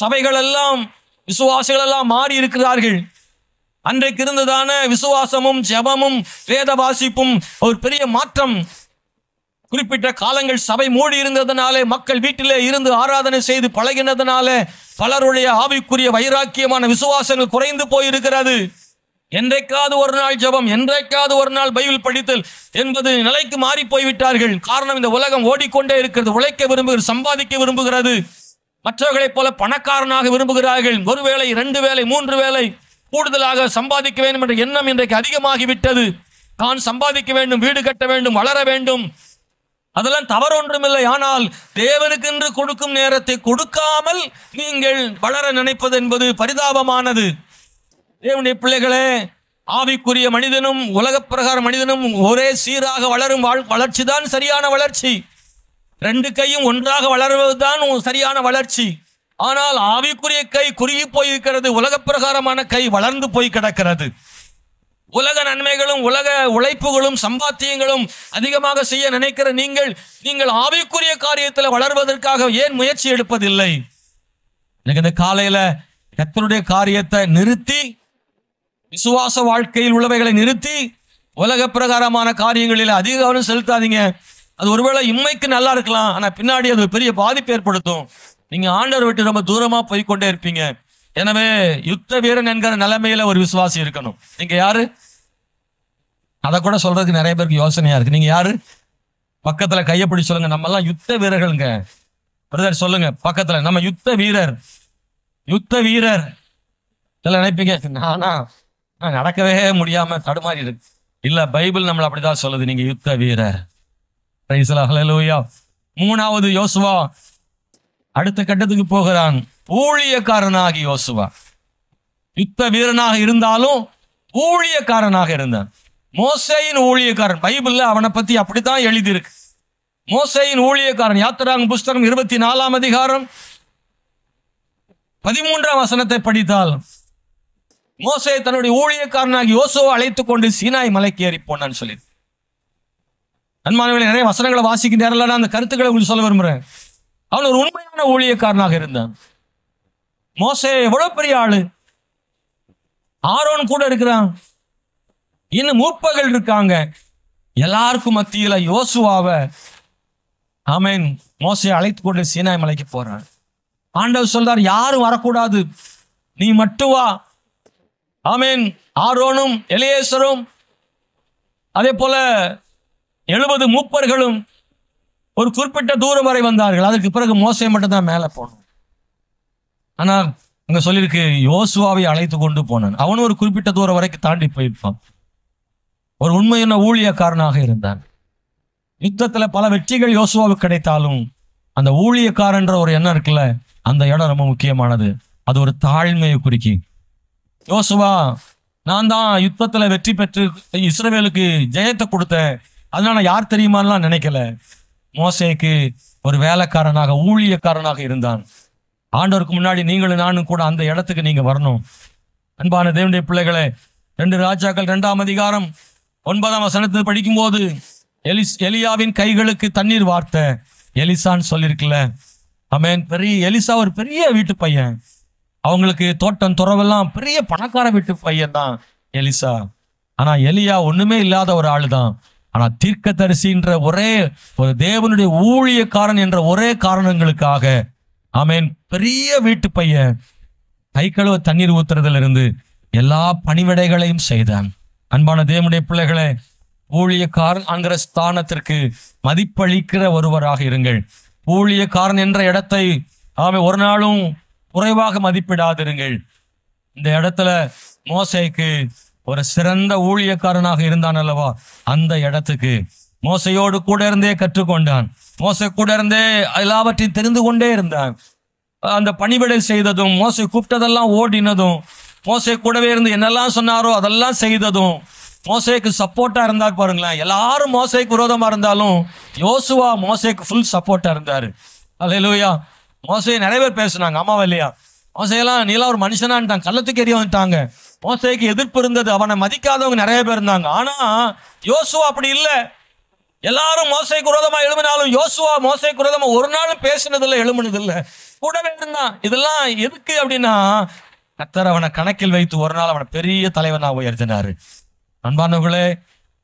சபைகள் எல்லாம் விசுவாசிகள் எல்லாம் மாறி இருக்கிறார்கள். அன்றைக்கு இருந்ததான விசுவாசமும் ஜெபமும் வேத வாசிப்பும் ஒரு பெரிய மாற்றம். குறிப்பிட்ட காலங்கள் சபை மூடி இருந்ததுனாலே, மக்கள் வீட்டிலே இருந்து ஆராதனை செய்து பழகினதுனாலே பலருடைய ஆவிக்குரிய வைராக்கியமான விசுவாசங்கள் குறைந்து போயிருக்கிறது. என்றைக்காவது ஒரு நாள் ஜெபம், என்றைக்காவது ஒரு நாள் பைபிள் படித்தல் என்பது நிலைக்கு மாறி போய்விட்டார்கள். காரணம், இந்த உலகம் ஓடிக்கொண்டே இருக்கிறது. உழைக்க விரும்புகிறது, சம்பாதிக்க விரும்புகிறது. மற்றவர்களைப் போல பணக்காரனாக விரும்புகிறார்கள். ஒரு வேளை, 2 வேளை, 3 வேளை கூடுதலாக சம்பாதிக்க வேண்டும் என்ற எண்ணம் இன்றைக்கு அதிகமாகிவிட்டது. தான் சம்பாதிக்க வேண்டும், வீடு கட்ட வேண்டும், வளர வேண்டும். அதெல்லாம் தவறு ஒன்றுமில்லை. ஆனால் தேவனுக்கென்று கொடுக்கும் நேரத்தை கொடுக்காமல் நீங்கள் வளர நினைப்பது என்பது பரிதாபமானது. தேவனுடைய பிள்ளைகளே, ஆவிக்குரிய மனிதனும் உலக பிரகார மனிதனும் ஒரே சீராக வளரும் வளர்ச்சி தான் சரியான வளர்ச்சி. 2 கையும் ஒன்றாக வளருவதுதான் சரியான வளர்ச்சி. ஆனால் ஆவிக்குரிய கை குறுகி போயிருக்கிறது. உலக பிரகாரமான கை வளர்ந்து போய் கிடக்கிறது. உலக நன்மைகளும் உலக உழைப்புகளும் சம்பாத்தியங்களும் அதிகமாக செய்ய நினைக்கிற நீங்கள் ஆவிக்குரிய காரியத்தில் வளர்வதற்காக ஏன் முயற்சி எடுப்பதில்லை? எனக்கு இந்த காலையில கர்த்தருடைய காரியத்தை நிறுத்தி, விசுவாச வாழ்க்கையில் உள்ளவைகளை நிறுத்தி, உலக பிரகாரமான காரியங்களில் அதிக கவனம் செலுத்தாதீங்க. அது ஒருவேளை இம்மைக்கு நல்லா இருக்கலாம், ஆனா பின்னாடி அது பெரிய பாதிப்பு ஏற்படுத்தும். நீங்க ஆண்டவர் விட்டு ரொம்ப தூரமா போய்கொண்டே இருப்பீங்க. எனவே யுத்த வீரன் என்கிற நிலைமையில ஒரு விசுவாசி இருக்கணும். நீங்க யாரு? அதை கூட சொல்றதுக்கு நிறைய பேருக்கு யோசனையா இருக்கு. நீங்க யாரு? பக்கத்துல கையப்படி சொல்லுங்க. நம்ம எல்லாம் யுத்த வீரர்கள்ங்க. பிரதர் சொல்லுங்க பக்கத்துல, நம்ம யுத்த வீரர். யுத்த வீரர். இதெல்லாம் நினைப்பீங்க, நான் நடக்கவே முடியாம தடுமாறி இருக்கு. இல்ல, பைபிள் நம்மள அப்படிதான் சொல்லுது, நீங்க யுத்த வீரர். ஹல்லேலூயா. 3வது யோசுவா அடுத்த கட்டத்துக்கு போகிறான். ஊழியக்காரனாகி யோசுவா யுத்த வீரனாக இருந்தாலும் ஊழியக்காரனாக இருந்தான். மோசேயின் ஊழியக்காரன். பைபிள்ல அவனை பத்தி அப்படித்தான் எழுதியிருக்கு. மோசேயின் ஊழியக்காரன். யாத்திராகம புஸ்தகம் 24ஆம் அதிகாரம் 13ஆம் வசனத்தை படித்தால், மோசே தன்னுடைய ஊழியக்காரனாகி யோசுவா அழைத்துக் கொண்டு சீனாய் மலைக்கு ஏறி போனான்னு சொல்லி. அன்பானவர்களே, நிறைய வசனங்களை வாசிக்க நேரம் அந்த கருத்துக்களை உங்களுக்கு சொல்ல விரும்புறேன். அவன் ஒரு உண்மையான ஊழியக்காரனாக இருந்தான். மோசே எவ்வளவு பெரிய ஆளு. ஆரோன் கூட இருக்கிறான், இன்னும் மூப்பர்கள் இருக்காங்க. எல்லாருக்கும் மத்தியில யோசுவாவை ஆமென் மோசே அழைத்து கொண்டு சீனாய் மலைக்கு போறான். ஆண்டவர் சொல்றார், யாரும் வரக்கூடாது, நீ மட்டும் வா. ஆமென். ஆரோனும் எலியேசரும் அதே போல 70 மூப்பர்களும் ஒரு குறிப்பிட்ட தூரம் வரை வந்தார்கள். அதற்கு பிறகு மோசே மட்டும் தான் மேலே போனான். ஆனா அங்க சொல்லியிருக்கு, யோசுவாவை அழைத்து கொண்டு போனான். அவனும் ஒரு குறிப்பிட்ட தூரம் வரைக்கும் தாண்டி போயிருப்பான். ஒரு உண்மையான ஊழியக்காரனாக இருந்தான். யுத்தத்துல பல வெற்றிகள் யோசுவாவுக்கு கிடைத்தாலும் அந்த ஊழியக்காரன்ற ஒரு எண்ணம் இருக்குல்ல, அந்த இடம் ரொம்ப முக்கியமானது. அது ஒரு தாழ்மையை குறிக்கி. யோசுவா, நான் தான் யுத்தத்துல வெற்றி பெற்று இஸ்ரவேலுக்கு ஜெயத்தை கொடுத்தேன், அதனால யார் தெரியுமான்லாம் நினைக்கல. மோசேக்கு ஒரு வேலைக்காரனாக, ஊழியக்காரனாக இருந்தான். ஆண்டவருக்கு முன்னாடி நீங்களும் நானும் கூட அந்த இடத்துக்கு நீங்க வரணும். அன்பான தேவனுடைய பிள்ளைகளே, 2 ராஜாக்கள் 2ஆம் அதிகாரம் 9ஆம் வசனத்தை படிக்கும்போது எலியாவின் கைகளுக்கு தண்ணீர் வார்த்த எலிசான்னு சொல்லியிருக்குல்ல. ஆமென். எலிசா ஒரு பெரிய வீட்டு பையன். அவங்களுக்கு தோட்டம் துறவெல்லாம் பெரிய பணக்கார வீட்டு பையன் தான் எலிசா. ஆனா எலியா ஒண்ணுமே இல்லாத ஒரு ஆளு தான். ஆனா தீர்க்கதரிசின்ற ஒரே ஒரு தேவனுடைய ஊழியக்காரன் என்ற ஒரே காரணங்களுக்காக, ஆமென், பெரிய வீட்டு பையன் கை கழுவ தண்ணீர் ஊத்துறதுல இருந்து எல்லா பணிவிடைகளையும் செய்தான். அன்பான தேவனுடைய பிள்ளைகளே, ஊழியக்காரன் என்கிற ஸ்தானத்திற்கு மதிப்பளிக்கிற ஒருவராக இருங்கள். ஊழியக்காரன் என்ற இடத்தை ஒரு நாளும் குறைவாக மதிப்பிடாதிருங்கள். இந்த இடத்துல மோசேக்கு ஒரு சிறந்த ஊழியக்காரனாக இருந்தான் அல்லவா, அந்த இடத்துக்கு மோசையோடு கூட இருந்தே கற்றுக்கொண்டான். மோசை கூட இருந்தே எல்லாவற்றையும் தெரிந்து கொண்டே இருந்தான். அந்த பணிவிடை செய்ததும், மோசை கூப்பிட்டதெல்லாம் ஓடினதும், மோசை கூடவே இருந்து என்னெல்லாம் சொன்னாரோ அதெல்லாம் செய்ததும், மோசேக்கு சப்போர்ட்டா இருந்தார். பாருங்களேன், எல்லாரும் மோசேக்கு விரோதமா இருந்தாலும் யோசுவா மோசேக்கு ஃபுல் சப்போர்ட்டா இருந்தாரு. அல்லேலூயா. மோசே நிறைய பேர் பேசுனாங்க, அம்மாவா இல்லையா? மோசையெல்லாம் நீலாம் ஒரு மனுஷனான்ட்டாங்க, கள்ளத்துக்கு எரிய வந்துட்டாங்க. மோசேக்கு எதிர்ப்பு இருந்தது, அவனை மதிக்காதவங்க நிறைய பேர் இருந்தாங்க. ஆனா யோசுவா அப்படி இல்லை. எல்லாரும் மோசேக்கு விரோதமா எழும்பினாலும் யோசுவா மோசேக்கு விரோதமா ஒரு நாளும் பேசினதில்லை, எழும்பினதில்லை, கூடவே இருந்தான். இதெல்லாம் எதுக்கு அப்படின்னா, கர்த்தர் அவனை கணக்கில் வைத்து ஒரு நாள் அவனை பெரிய தலைவனாக உயர்த்தினாரு. அன்பானவர்களே,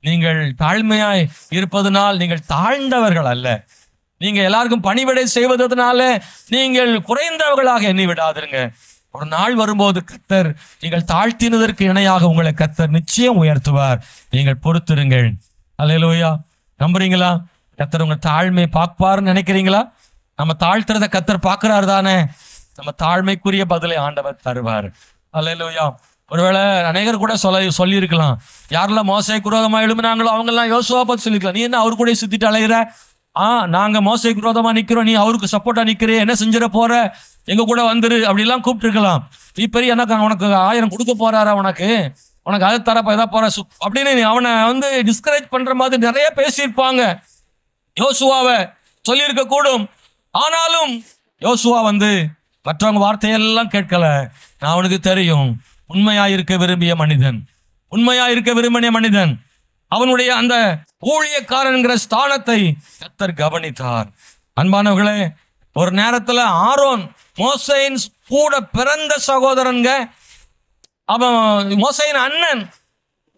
நீங்கள் தாழ்மையாய் இருப்பதனால் நீங்கள் தாழ்ந்தவர்கள் அல்ல. நீங்க எல்லாருக்கும் பணிவிடை செய்வதனால நீங்கள் குறைந்தவர்களாக எண்ணி விடாதிருங்க. ஒரு நாள் வரும்போது கர்த்தர் நீங்கள் தாழ்த்தினதற்கு இணையாக உங்களை கர்த்தர் நிச்சயம் உயர்த்துவார். நீங்கள் பொறுத்திருங்கள். அல்லேலூயா. நம்புறீங்களா? கர்த்தர் உங்க தாழ்மை பார்ப்பாருன்னு நினைக்கிறீங்களா? நம்ம தாழ்த்துறத கர்த்தர் பார்க்கிறாரு தானே. நம்ம தாழ்மைக்குரிய பதிலை ஆண்டவர் தருவார். அல்லேலூயா. ஒருவேளை அநேகர் கூட சொல்லியிருக்கலாம், யாரெல்லாம் மோசேக்கு விரோதமா எழுப்பினாங்களோ அவங்கெல்லாம் யோசுவா பார்த்து சொல்லிக்கலாம், நீ என்ன அவரு கூட சுத்திட்டு அலைகிற? நாங்க மோசேக்கு விரோதமா நிக்கிறோம், நீ அவருக்கு சப்போர்ட்டா நிக்கிறே, என்ன செஞ்சிட போற, எங்க கூட வந்துரு அப்படிலாம் கூப்பிட்டு இருக்கலாம். நீ பெரிய எனக்கு உனக்கு 1000 கொடுக்க போறாரா, உனக்கு அதை தரப்ப எதா போற அப்படின்னு அவனை டிஸ்கரேஜ் பண்ற மாதிரி நிறைய பேசியிருப்பாங்க. யோசுவாவை சொல்லியிருக்க கூடும். ஆனாலும் யோசுவா மற்றவங்க வார்த்தையெல்லாம் கேட்கல. நான் அவனுக்கு தெரியும், உண்மையாயிருக்க விரும்பிய மனிதன், உண்மையாயிருக்க விரும்பிய மனிதன். அவனுடைய அந்த ஊழியக்காரன்கிற ஸ்தானத்தை கர்த்தர் கவனித்தார். அன்பானவர்களே, ஒரு நேரத்துல ஆரோன் மோசேயின் கூட பிறந்த சகோதரன்க, அவன் மோசேயின் அண்ணன்.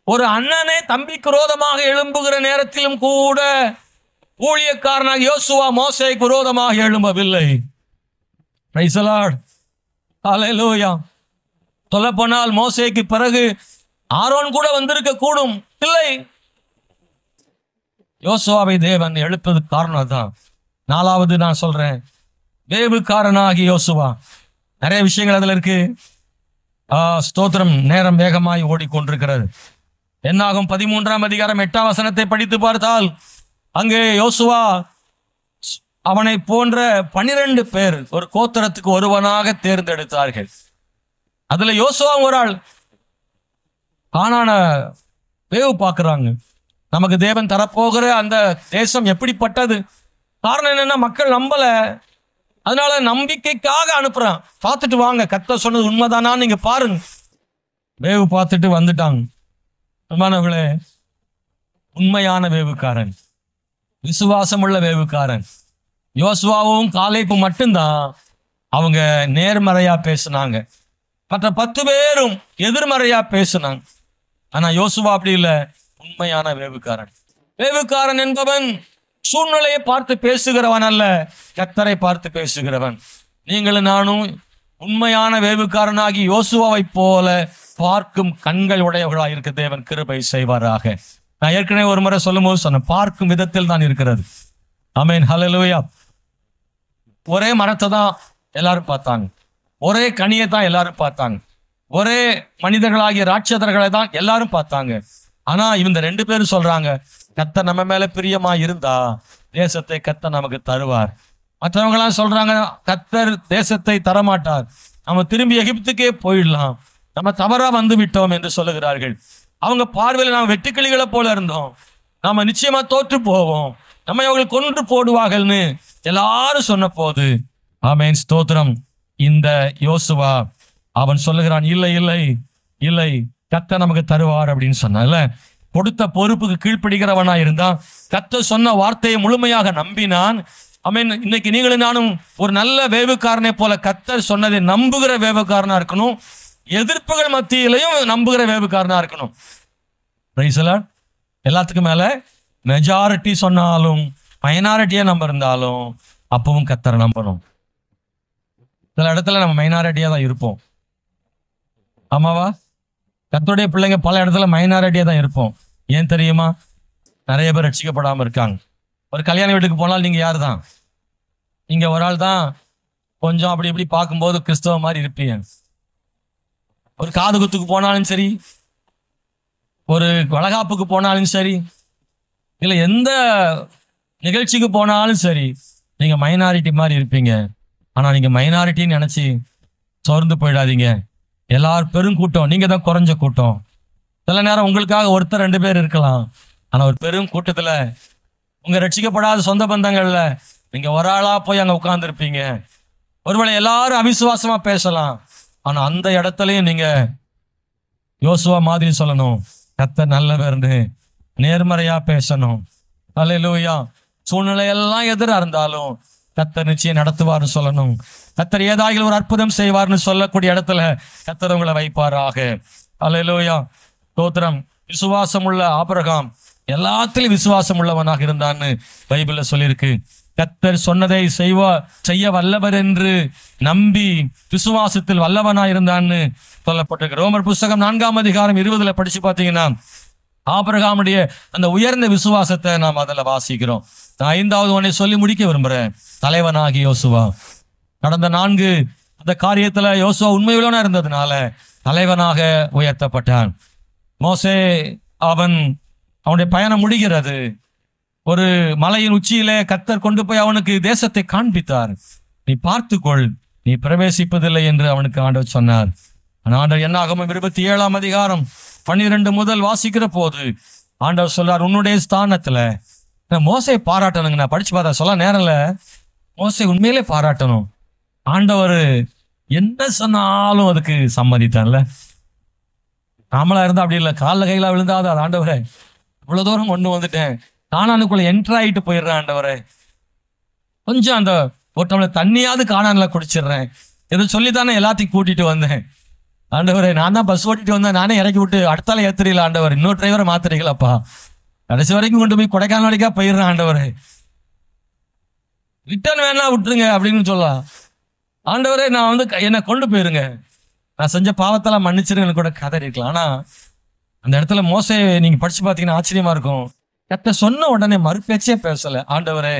ஒரு அண்ணனே தம்பிக்கு விரோதமாக எழும்புகிற நேரத்திலும் கூட ஊழியக்காரனாக யோசுவா மோசேக்கு விரோதமாக எழும்பவில்லை. Price the Lord. ஹல்லேலூயா. சொல்ல போனால் மோசேக்கு பிறகு ஆரோன் கூட வந்திருக்க கூடும். இல்லை, யோசுவாவை தேவன் எழுப்பது காரணம் தான். 4வது நான் சொல்றேன், வேவுக்காரனாகி யோசுவா. நிறைய விஷயங்கள் அதுல இருக்கு. ஸ்தோத்திரம். நேரம் வேகமாய் ஓடிக்கொண்டிருக்கிறது. என்னாகும் 13ஆம் அதிகாரம் 8ஆம் வசனத்தை படித்து பார்த்தால், அங்கே யோசுவா அவனை போன்ற 12 பேர் ஒரு கோத்திரத்துக்கு ஒருவனாக தேர்ந்தெடுத்தார்கள். அதுல யோசுவா ஒரு ஆள். கானான வேவு பார்க்கிறாங்க. நமக்கு தேவன் தரப்போகிற அந்த தேசம் எப்படிப்பட்டது. காரணம் என்னன்னா, மக்கள் நம்பல. அதனால நம்பிக்கைக்காக அனுப்புறான். பார்த்துட்டு வாங்க, கர்த்தர் சொன்னது உண்மைதானான்னு நீங்க பாருங்க. வேவு பார்த்துட்டு வந்துட்டாங்க. அன்பானவர்களே, உண்மையான வேவுக்காரன், விசுவாசம் உள்ள வேவுக்காரன் யோசுவாவும் காலேபும் மட்டும்தான் அவங்க நேர்மறையா பேசினாங்க. மற்ற 10 பேரும் எதிர்மறையா பேசினாங்க. ஆனா யோசுவா அப்படி இல்லை, உண்மையான வேவுக்காரன். வேவுக்காரன் என்பவன் சூழ்நிலையை பார்த்து பேசுகிறவன் அல்ல, கர்த்தரை பார்த்து பேசுகிறவன். நீங்களும் நானும் உண்மையான வேவுக்காரனாகி யோசுவாவை போல பார்க்கும் கண்கள் உடையவர்களாக இருக்க தேவன் கிருபை செய்வாராக. நான் ஏற்கனவே ஒரு முறை சொல்லும் போது சொன்னேன், பார்க்கும் விதத்தில் தான் இருக்கிறது. ஆமென். ஹல்லேலூயா. ஒரே மரத்தை தான் எல்லாரும் பார்த்தாங்க, ஒரே கனியை தான் எல்லாரும் பார்த்தாங்க, ஒரே மனிதர்களாகிய ராட்சதர்களை தான் எல்லாரும் பார்த்தாங்க. ஆனா இந்த 2 பேரும் சொல்றாங்க, கர்த்தர் நம்ம மேல பிரியமா இருந்தா தேசத்தை கர்த்தர் நமக்கு தருவார். மற்றவங்களாம் சொல்றாங்க, கர்த்தர் தேசத்தை தரமாட்டார், நம்ம திரும்பி எகிப்துக்கே போயிடலாம், நம்ம தவறா வந்து விட்டோம் என்று சொல்லுகிறார்கள். அவங்க பார்வையில் நாம் வெட்டுக்கிளிகளை போல இருந்தோம், நாம நிச்சயமா தோற்று போவோம், நம்மை அவர்கள் கொன்று போடுவார்கள்னு எல்லாரும் சொன்ன போது, ஆமென் ஸ்தோத்திரம், இந்த யோசுவா அவன் சொல்லுகிறான், இல்லை இல்லை இல்லை, கர்த்தர் நமக்கு தருவார் அப்படின்னு சொன்னான்ல. கொடுத்த பொறுப்புக்கு கீழ்ப்படுகிறவனா இருந்தான், கர்த்தர் சொன்ன வார்த்தையை முழுமையாக நம்பினான். ஆமென். இன்னைக்கு நீங்களும் நானும் ஒரு நல்ல வேவுக்காரனை போல கர்த்தர் சொன்னதை நம்புகிற வேவுக்காரனா இருக்கணும், எதிர்ப்புகள் மத்தியிலையும் நம்புகிற வேவுக்காரனா இருக்கணும். Price the Lord. எல்லாத்துக்கும் மேல மெஜாரிட்டி சொன்னாலும் மைனாரிட்டியா நம்ம இருந்தாலும் அப்பவும் கர்த்தரை நம்பணும். சில இடத்துல நம்ம மைனாரிட்டியா தான் இருப்போம், ஆமாவா? கர்த்தருடைய பிள்ளைங்க பல இடத்துல மைனாரிட்டியா தான் இருப்போம். ஏன் தெரியுமா? நிறைய பேர் ரட்சிக்கப்படாம இருக்காங்க. ஒரு கல்யாண வீட்டுக்கு போனால் நீங்க யாரு தான்? நீங்க ஒரு ஆள் தான் கொஞ்சம் அப்படி இப்படி பார்க்கும்போது கிறிஸ்தவ மாதிரி இருப்பீங்க. ஒரு காது குத்துக்கு போனாலும் சரி, ஒரு வளகாப்புக்கு போனாலும் சரி, இல்லை எந்த நிகழ்ச்சிக்கு போனாலும் சரி, நீங்க மைனாரிட்டி மாதிரி இருப்பீங்க. ஆனா நீங்க மைனாரிட்டின்னு நினைச்சு சோர்ந்து போயிடாதீங்க. எல்லாரும் பெருங்கூட்டம், நீங்க தான் குறைஞ்ச கூட்டம். சில நேரம் உங்களுக்காக ஒருத்தர் 2 பேர் இருக்கலாம், ஆனா ஒரு பெரும் கூட்டத்துல உங்க ரட்சிக்கப்படாத சொந்த பந்தங்கள்ல நீங்க ஒரு ஆளா போய் அங்க உட்கார்ந்து இருப்பீங்க. ஒருவேளை எல்லாரும் அவிசுவாசமா பேசலாம், ஆனா அந்த இடத்துலயும் நீங்க யோசுவா மாதிரி சொல்லணும், கர்த்தர் நல்லவர்னு நேர்மறையா பேசணும். அல்லேலூயா. சூழ்நிலை எல்லாம் எதிரா இருந்தாலும் கர்த்தர் நிச்சயம் நடத்துவார்னு சொல்லணும். கர்த்தர் ஏதாகிலும் ஒரு அற்புதம் செய்வார்னு சொல்லக்கூடிய இடத்துல கர்த்தர் உங்களை வைப்பாராக. அல்லேலூயா. ஸ்தோத்திரம். விசுவாசம் உள்ள ஆபிரகாம் எல்லாத்திலும் விசுவாசம் உள்ளவனாக இருந்தான்னு பைபிள்ல சொல்லியிருக்கு. கர்த்தர் சொன்னதை செய்ய வல்லவர் என்று நம்பி விசுவாசத்தில் வல்லவனாக இருந்தான்னு சொல்லப்பட்டிருக்கு. ரோமர் புஸ்தகம் 4ஆம் அதிகாரம் 20 படிச்சு பார்த்தீங்கன்னா ஆபிரகாமுடைய அந்த உயர்ந்த விசுவாசத்தை நாம் அதில் வாசிக்கிறோம். நான் 5வது ஒன்றை சொல்லி முடிக்க விரும்புறேன். தலைவனாகி யோசுவா கடந்த 4 அந்த காரியத்துல யோசுவா உண்மையுள்ளவனா இருந்ததுனால தலைவனாக உயர்த்தப்பட்டான். மோசே அவனுடைய பயணம் முடிகிறது. ஒரு மலையின் உச்சியிலே கர்த்தர் கொண்டு போய் அவனுக்கு தேசத்தை காண்பித்தார். நீ பார்த்துக்கொள், நீ பிரவேசிப்பதில்லை என்று அவனுக்கு ஆண்டவர் சொன்னார். ஆண்டவர் என்னாகமம் 27ஆம் அதிகாரம் 12 முதல் வாசிக்கிற போது ஆண்டவர் சொல்றார், உன்னுடைய ஸ்தானத்துல மோசை பாராட்டணுங்க. நான் படிச்சு பார்த்தா சொல்ல நேரம்ல, மோசை உண்மையிலே பாராட்டணும். ஆண்டவர் என்ன சொன்னாலும் அதுக்கு சம்மதித்தான்ல. நாமளா இருந்தா அப்படி இல்லை, காலில் கையில விழுந்தாது அது ஆண்டவரே இவ்வளவு தூரம் கொண்டு வந்துட்டேன், கானானுக்குள்ள என்ட்ரு ஆகிட்டு போயிடுறேன் ஆண்டவரே, கொஞ்சம் அந்த ஒரு டம்ளர் தண்ணியாவது கானான்ல குடிச்சிடுறேன், இதை சொல்லித்தானே எல்லாத்தையும் கூட்டிட்டு வந்தேன். ஆண்டவரே நான் தான் பஸ் ஓட்டிட்டு வந்தேன், நானே இறக்கி விட்டு அடுத்தால ஏத்துறீங்களா ஆண்டவர், இன்னொரு டிரைவரை மாத்துறீங்களாப்பா, கடைசி வரைக்கும் கொண்டு போய் கொடைக்கானல் வரைக்கும் போயிடுறேன் ஆண்டவரே, ரிட்டர்ன் வேணா விட்டுருங்க அப்படின்னு சொல்லலாம். ஆண்டவரே நான் என்னை கொண்டு போயிருங்க, நான் செஞ்ச பாவத்தெல்லாம் மன்னிச்சிருங்க கூட கதை இருக்கலாம். ஆனா அந்த இடத்துல மோசே நீங்க படிச்சு பார்த்தீங்கன்னா ஆச்சரியமா இருக்கும். கத்த சொன்ன உடனே மறுபேச்சே பேசல. ஆண்டவரே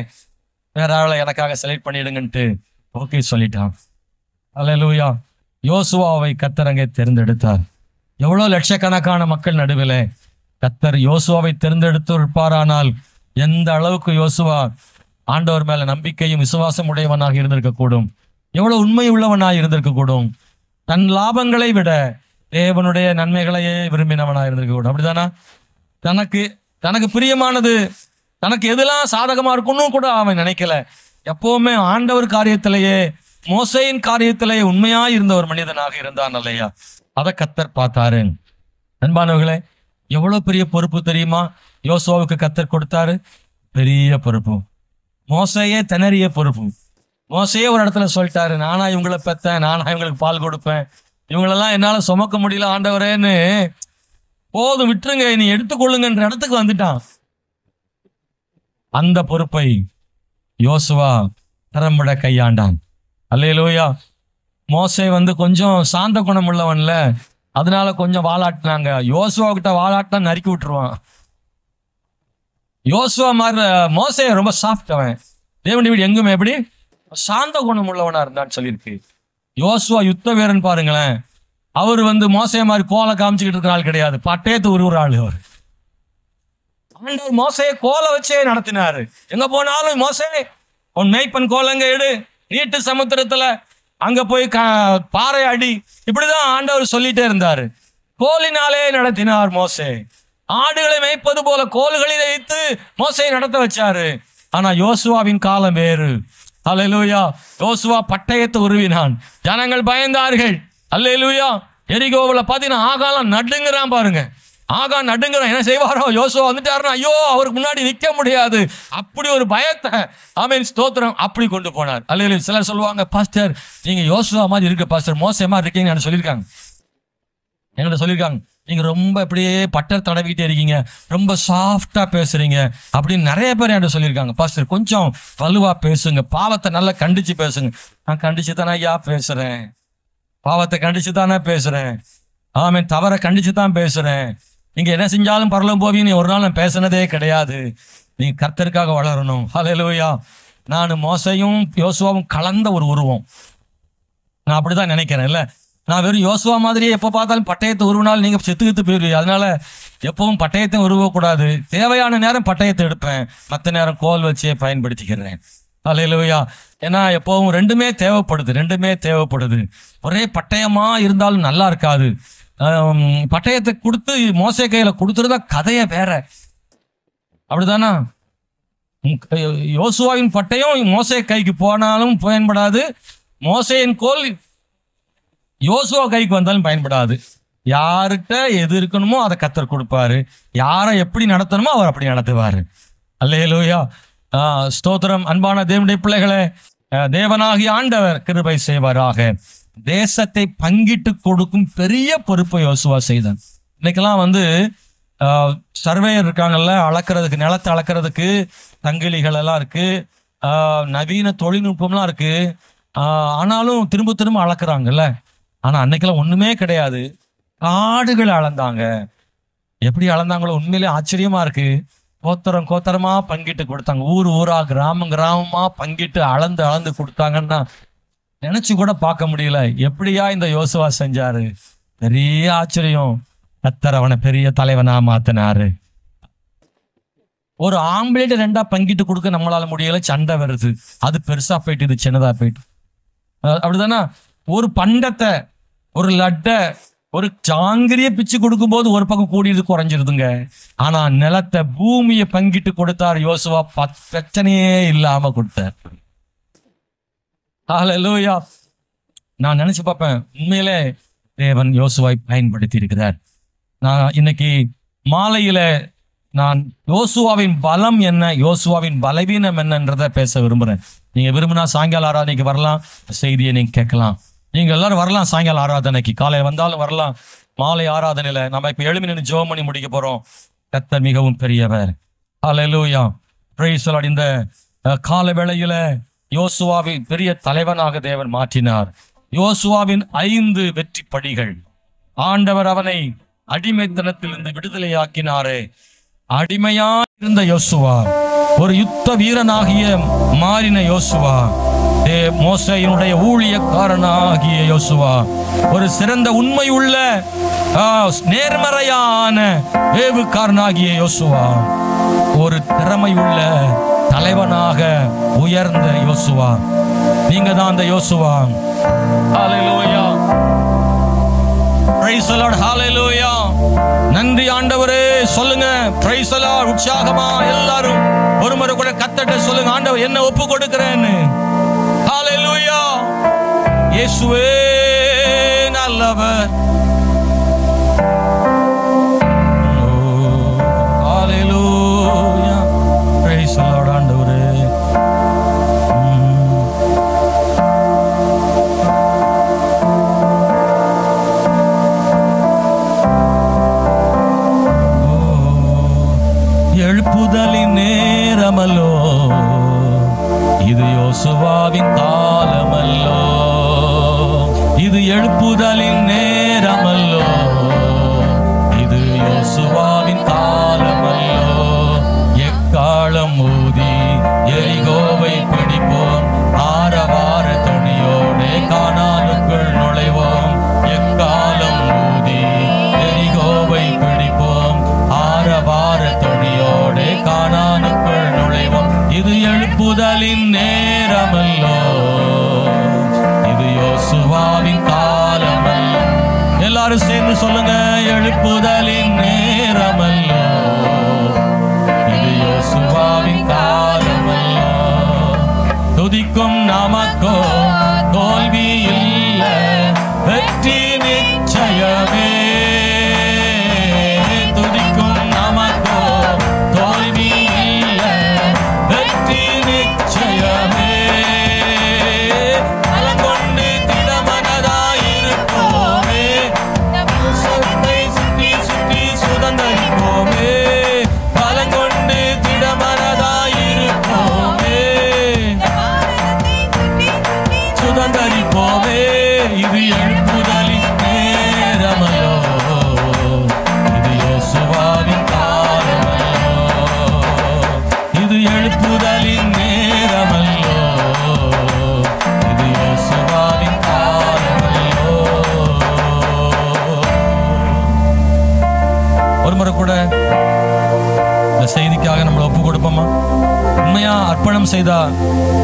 வேற ஆளை எனக்காக செலக்ட் பண்ணிடுங்கன்ட்டு ஓகே சொல்லிட்டான். அல்லேலூயா. யோசுவாவை கர்த்தர் அங்கே தேர்ந்தெடுத்தார். எவ்வளவு லட்சக்கணக்கான மக்கள் நடுவில் கர்த்தர் யோசுவாவை தேர்ந்தெடுத்து இருப்பாரானால் எந்த அளவுக்கு யோசுவா ஆண்டவர் மேல நம்பிக்கையும் விசுவாசம் உடையவனாக இருந்திருக்க கூடும், எவ்வளவு உண்மை உள்ளவனாக இருந்திருக்க கூடும், தன் லாபங்களை விட தேவனுடைய நன்மைகளையே விரும்பினவனாக இருந்திருக்க கூடும். அப்படிதானா? தனக்கு பிரியமானது, தனக்கு எதெல்லாம் சாதகமா இருக்குன்னு கூட அவன் நினைக்கல. எப்பவுமே ஆண்டவர் காரியத்திலேயே மோசேயின் காரியத்திலேயே உண்மையா இருந்த ஒரு மனிதனாக இருந்தான் இல்லையா? அதை கர்த்தர் பார்த்தாரு. அன்பானவர்களே, எவ்வளவு பெரிய பொறுப்பு தெரியுமா யோசுவாவுக்கு கர்த்தர் கொடுத்தாரு? பெரிய பொறுப்பு. மோசையே திணறிய பொறுப்பு. மோசையே ஒரு இடத்துல சொல்லிட்டாரு, நானா இவங்களை பெத்தேன், நானா இவங்களுக்கு பால் கொடுப்பேன், இவங்களெல்லாம் என்னால சுமக்க முடியல ஆண்டவரேன்னு, போதும் விட்டுருங்க நீ எடுத்துக்கொள்ளுங்கன்ற இடத்துக்கு வந்துட்டான். அந்த பொறுப்பை யோசுவா திறம்பட கையாண்டான். அல்லேலூயா. மோசே கொஞ்சம் சாந்த குணம் உள்ளவன்ல, அதனால கொஞ்சம் வாலாட்டினாங்க. யோசுவா கிட்ட வாலாட்டினா நறுக்கி விட்டுருவான். யோசுவா மாதிரி மோசே ரொம்ப சாஃப்ட். அவன் தேவனுடைய வீடு எங்குமே எப்படி சாந்த குணம் உள்ளவனா இருந்தான்னு சொல்லியிருக்கு. யோசுவா யுத்த வீரன் பாருங்களேன். அவர் மோசே மாதிரி கோலை காமிச்சுக்கிட்டு இருக்கிற ஆள் கிடையாது, பட்டயத்து ஒரு ஆள். அவர் ஆண்டவர் மோசையை கோலை வச்சே நடத்தினாரு. எங்க போனாலும் மோசே உன் மேய்ப்பன் கோலங்க எடு, நீட்டு சமுத்திரத்துல அங்க போய் பாறை அடி, இப்படிதான் ஆண்டவர் சொல்லிட்டே இருந்தாரு. கோலினாலே நடத்தினார் மோசே. ஆடுகளை மேய்ப்பது போல கோல்களை வைத்து மோசையை நடத்த வச்சாரு. ஆனா யோசுவாவின் காலம் வேறு. அல்லேலூயா. யோசுவா பட்டயத்தை உருவினான், ஜனங்கள் பயந்தார்கள். அல்லேலூயா. எரிகோவில் பார்த்தீங்கன்னா ஆகாலாம் நடுங்கிறான் பாருங்க. ஆகா நடுங்கிறான். என்ன செய்வாரோ, யோசுவா வந்துட்டாருன்னா ஐயோ அவருக்கு முன்னாடி நிற்க முடியாது, அப்படி ஒரு பயத்தை ஆமென் ஸ்தோத்திரம் அப்படி கொண்டு போனார். அல்லேலூயா. சிலர் சொல்லுவாங்க, பாஸ்டர் நீங்க யோசுவா மாதிரி இருக்க பாஸ்டர், மோசே மாதிரி இருக்கீங்கன்னு சொல்லியிருக்காங்க. என்கிட்ட சொல்லியிருக்காங்க, நீங்க ரொம்ப இப்படியே பட்டர் தடவிக்கிட்டே இருக்கீங்க, ரொம்ப சாஃப்டா பேசுறீங்க அப்படின்னு நிறைய பேர் என்கிட்ட சொல்லியிருக்காங்க. பாஸ்டர் கொஞ்சம் வலுவா பேசுங்க, பாவத்தை நல்லா கண்டிச்சு பேசுங்க. நான் கண்டிச்சு தானே ஐயா பேசுறேன், பாவத்தை கண்டிச்சு தானே பேசுறேன், ஆமென் தவறை கண்டிச்சு தான் பேசுறேன். நீங்க என்ன செஞ்சாலும் பரலோகம் போவீங்கன்னு ஒரு நாள் நான் பேசுனதே கிடையாது. நீங்க கர்த்தருக்காக வளரணும். ஹல்லேலூயா. நான் மோசையும் யோசுவாவும் கலந்த ஒரு உருவம், நான் அப்படிதான் நினைக்கிறேன். இல்ல நான் வெறும் யோசுவா மாதிரியே எப்போ பார்த்தாலும் பட்டயத்தை உருவினாலும் நீங்க செத்துக்கிட்டு போயிருவீங்க. அதனால எப்பவும் பட்டயத்தை உருவக்கூடாது. தேவையான நேரம் பட்டயத்தை எடுப்பேன், மற்ற நேரம் கோல் வச்சே பயன்படுத்திக்கிறேன். அல்லேலூயா. ஏன்னா எப்பவும் ரெண்டுமே தேவைப்படுது. ஒரே பட்டயமா இருந்தாலும் நல்லா இருக்காது. பட்டயத்தை கொடுத்து மோசே கையில கொடுத்துருந்தா கதைய வேற. அப்படிதானா? யோசுவாவின் பட்டயம் மோசே கைக்கு போனாலும் பயன்படாது, மோசேயின் கோல் யோசுவா கைக்கு வந்தாலும் பயன்படாது. யார்கிட்ட எது இருக்கணுமோ அதை கர்த்தர் கொடுப்பாரு, யாரை எப்படி நடத்தணுமோ அவர் அப்படி நடத்துவாரு. அல்லேலூயா. ஸ்தோத்திரம். அன்பான தேவனுடைய பிள்ளைகளே, தேவனாகிய ஆண்டவர் கிருபை செய்வாராக. தேசத்தை பங்கிட்டு கொடுக்கும் பெரிய பொறுப்பை யோசுவா செய்தான். இன்னைக்கெல்லாம் சர்வேயர் இருக்காங்கல்ல, அளக்கிறதுக்கு, நிலத்தை அளக்கிறதுக்கு தங்கிலிகள் எல்லாம் இருக்கு, நவீன தொழில்நுட்பம்லாம் இருக்கு. ஆனாலும் திரும்ப அளக்குறாங்கல்ல. ஆனா அன்னைக்கெல்லாம் ஒண்ணுமே கிடையாது. காடுகளை அளந்தாங்க. எப்படி அளந்தாங்களோ உண்மையிலே ஆச்சரியமா இருக்கு. கோத்தரமா பங்கிட்டு கொடுத்தாங்க. ஊரா கிராமமா பங்கிட்டு அளந்து கொடுத்தாங்கன்னா நினைச்சு கூட பார்க்க முடியல. எப்படியா இந்த யோசுவா செஞ்சாரு? பெரிய ஆச்சரியம். கர்த்தர் அவனை பெரிய தலைவனா மாத்தினாரு. ஒரு ஆம்பளேட் ரெண்டா பங்கிட்டு கொடுக்க நம்மளால முடியல, சண்டை வருது. அது பெருசா போயிட்டு இது சின்னதா போயிட்டு. அப்படிதானா? ஒரு பண்டத்தை, ஒரு லட்டை, ஒரு ஜாங்கிரிய பிச்சு கொடுக்கும் போது ஒரு பக்கம் கூடியது குறைஞ்சிருதுங்க. ஆனா நிலத்தை, பூமியை பங்கிட்டு கொடுத்தார் யோசுவா, பிரச்சனையே இல்லாம கொடுத்தார். ஹல்லேலூயா. நான் நினைச்சு பார்ப்பேன், உண்மையிலே தேவன் யோசுவாவை பயன்படுத்தி இருக்கிறார். நான் இன்னைக்கு மாலையில நான் யோசுவாவின் பலம் என்ன, யோசுவாவின் பலவீனம் என்னன்றதை பேச விரும்புறேன். நீங்க விரும்பினா சாயங்கால ஆராதனைக்கு வரலாம், செய்தியை நீங்க கேட்கலாம். நீங்க எல்லாரும் வரலாம் சாயங்கால ஆராதனைக்கு, காலையில் வந்தாலும் வரலாம். மாலை ஆராதனையில நம்ம இப்ப எழுமி நின்று ஜெபம் பண்ணி முடிக்க போறோம். கர்த்தர் மிகவும் பெரியவர். ஹல்லேலூயா. Praise the Lord. இந்த கால வேளையில யோசுவாவை பெரிய தலைவனாக தேவன் மாற்றினார். யோசுவாவின் 5 வெற்றி படிகள். ஆண்டவர் அவனை அடிமைத்தனத்திலிருந்து விடுதலையாக்கினாரே. அடிமையா இருந்த யோசுவா ஒரு யுத்த வீரனாகிய மாறின யோசுவா, மோசேயினுடைய ஊழியக்காரனாகிய யோசுவா, ஒரு சிறந்த உண்மையுள்ள நேர்மறையான ஏவுக்காரனாகிய யோசுவா, ஒரு திறமையுள்ள தலைவனாக உயர்ந்த யோசுவா. நீங்க தான் அந்த யோசுவா. ஹல்லேலூயா. Praise the Lord. ஹல்லேலூயா. நன்றி ஆண்டவரே சொல்லுங்க. Price the Lord. உற்சாகமா எல்லாரும் ஒரு முறை கூட கர்த்தர்ட்ட சொல்லுங்க, ஆண்டவர் என்ன ஒப்பு கொடுக்கிறேன்னு. ஹல்லேலூயா. இயேசுவே நல்லவர். ஹல்லேலூயா. Praise the Lord. ஆண்டவரே எழுப்புதலின் நேரமல்லோ இது, யோசுவாவின் காலமல்லோ இது, எழுப்புதலின் நேரமல்லோ இது, யோசுவாவின் காலமல்லோ. எக்காலம் ஊதி எரிகோவை பிடிப்போம், ஆரவார துணியோடு கானானுக்குள் நுழைவோம். எக்காலம் ஊதி எரிகோவை பிடிப்போம், ஆரவார துணியோடு கானானுக்குள் நுழைவோம். இது எழுப்புதலின் நேரமல்லோ இது, இது யோசுவாவின் காலமல்ல. எல்லாரும் சேர்ந்து சொல்லுங்க, எழுப்புதலின் நேரமல்லோ, இது யோசுவாவின் காலமல்லோ. துதிக்கும் நமக்கோ தோல்வி இல்ல, வெற்றி நிச்சயமே. துதிக்கும் நமக்கோ தோல்வி இல்ல, வெற்றி நிச்சயமே. பலங்கொண்டு திடமனதாயிருப்போமே, சொத்தை சுற்றி சுற்றி சுதந்தரிப்போமே. பலங்கொண்டு திடமனதாயிருப்போமே, சுதந்தரிப்போமே. இது எழுப்புதலின் நேரமல்லோ, இது யோசுவாவின் காலமல்லோ. இது எழுப்புதலின் நேரமல்லோ, இது யோசுவாவின் காலமல்லோ. ஒரு முறை கூட இந்த செய்திக்காக நம்மளை ஒப்பு கொடுப்போமா? உண்மையா அர்ப்பணம் செய்தா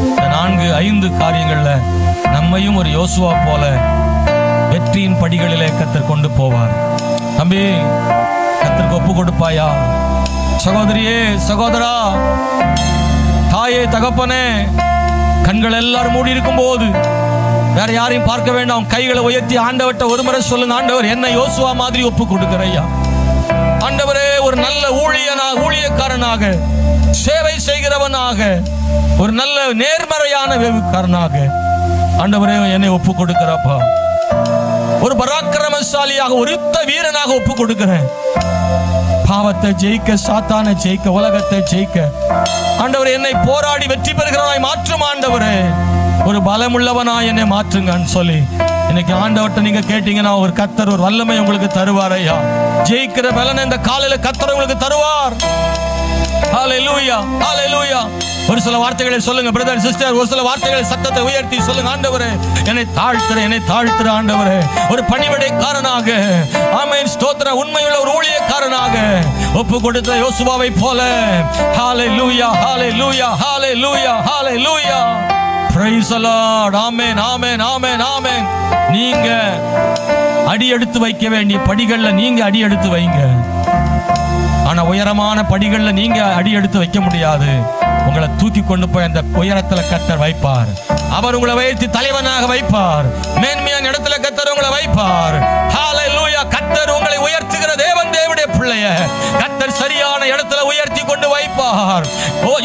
இந்த 4-5 காரியங்கள்ல நம்மையும் ஒரு யோசுவா போல வெற்றியின் படிகளிலே கர்த்தர் கொண்டு போவார். தம்பி, கர்த்தருக்கு ஒப்பு கொடுப்பாயா? சகோதரியே, சகோதரா, தாயே, தகப்பனே, கண்கள் எல்லாரும் மூடி இருக்கும் போது வேற யாரையும் பார்க்க வேண்டாம். கைகளை உயர்த்தி ஆண்டவர்ட்ட ஒரு முறை சொல்லுங்க, ஆண்டவர் என்ன யோசுவா மாதிரி ஒப்பு கொடுக்கிறையா. ஆண்டவரே, ஒரு நல்ல ஊழியக்காரனாக, சேவை செய்கிறவனாக, ஒரு நல்ல நேர்மறையான வேவுக்காரனாக ஆண்டவரே என்னை ஒப்பு கொடுக்கிறப்பா. ஒரு பராக்கிரமசாலியாக, ஒரு யுத்த வீரனாக ஒப்பு கொடுக்கிறேன். பாவத்தை ஜெயிக்க, சாத்தானை ஜெயிக்க, உலகத்தை ஜெயிக்க ஆண்டவரே என்னை போராடி வெற்றி பெறுகிறவனாய் மாற்றும் ஆண்டவரே. ஒரு பலமுள்ளவனாய் என்னை மாற்றுங்கன்னு சொல்லி இன்னைக்கு ஆண்டவர்கிட்ட நீங்க கேட்டீங்கன்னா ஒரு கர்த்தர் ஒரு வல்லமை உங்களுக்கு தருவார் ஐயா. ஜெயிக்கிற பலனை இந்த காலையில கர்த்தர் உங்களுக்கு தருவார். ஹல்லேலூயா, ஹல்லேலூயா. ஒரு சில வார்த்தைகளை சொல்லுங்க பிரதர், சிஸ்டர். ஒரு சில வார்த்தைகளை சத்தத்தை உயர்த்தி சொல்லுங்க, ஆண்டவரே என்னை தாழ்த்துற ஆண்டவரே. ஒரு பணிவிடைக்காரனாக, ஆமென், ஸ்தோத்திரம், உண்மையுள்ள ஒரு ஊழியக்காரனாக ஒப்பு கொடுத்த யோசுவாவை போல. ஹல்லேலூயா, ஹல்லேலூயா, ஹல்லேலூயா, ஹல்லேலூயா. Praise the Lord. ஆமென், ஆமென், ஆமென், ஆமென். நீங்க அடி எடுத்து வைக்க வேண்டிய படிகள்ல நீங்க அடி எடுத்து வைங்க. ஆனா உயரமான படிகள்ல நீங்க அடி எடுத்து வைக்க முடியாது. உங்களை தூக்கி கொண்டு போய் அந்த உயரத்துல கர்த்தர் வைப்பார். அவர் உங்களை உயர்த்தி தலைவனாக வைப்பார். மேன்மையான இடத்துல கர்த்தர் உங்களை வைப்பார். ஹல்லேலூயா. கர்த்தர் உங்களை உயர்த்துகிற தேவன், தேவனுடைய பிள்ளைய கர்த்தர் சரியான இடத்துல உயர்த்தி கொண்டு வைப்பார்.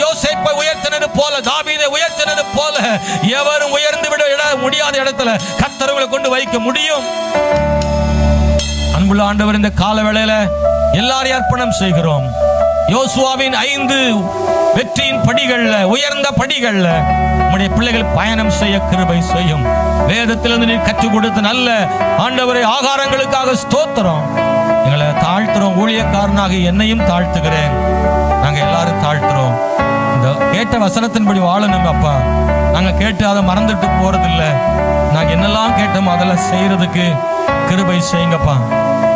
யோசேப்பை உயர்த்தினது போல, தாவீதை உயர்த்தினது போல எவரும் உயர்ந்து விட முடியாத இடத்துல கர்த்தர் உங்களை கொண்டு வைக்க முடியும். அன்புள்ள ஆண்டவர், இந்த கால வேளையில எல்லாரையும் அர்ப்பணம் செய்கிறோம். யோசுவாவின் 5 வெற்றியின் படிகள்ல, உயர்ந்த படிகள்ல நம்முடைய பிள்ளைகள் பயணம் செய்ய கிருபை செய்யும். வேதத்திலிருந்து நீ கற்றுக் கொடுத்த நல்ல ஆண்டவரை ஆகாரங்களுக்காக ஸ்தோத்திரம். எங்களை தாழ்த்துறோம். ஊழியக்காரனாக என்னையும் தாழ்த்துகிறேன். நாங்க எல்லாரும் தாழ்த்துறோம். இந்த கேட்ட வசனத்தின்படி வாழணும் அப்பா. நாங்க கேட்டு அதை மறந்துட்டு போறதில்லை. நாங்க என்னெல்லாம் கேட்டோமோ அதெல்லாம் செய்யறதுக்கு கிருபை செய்யுங்கப்பா.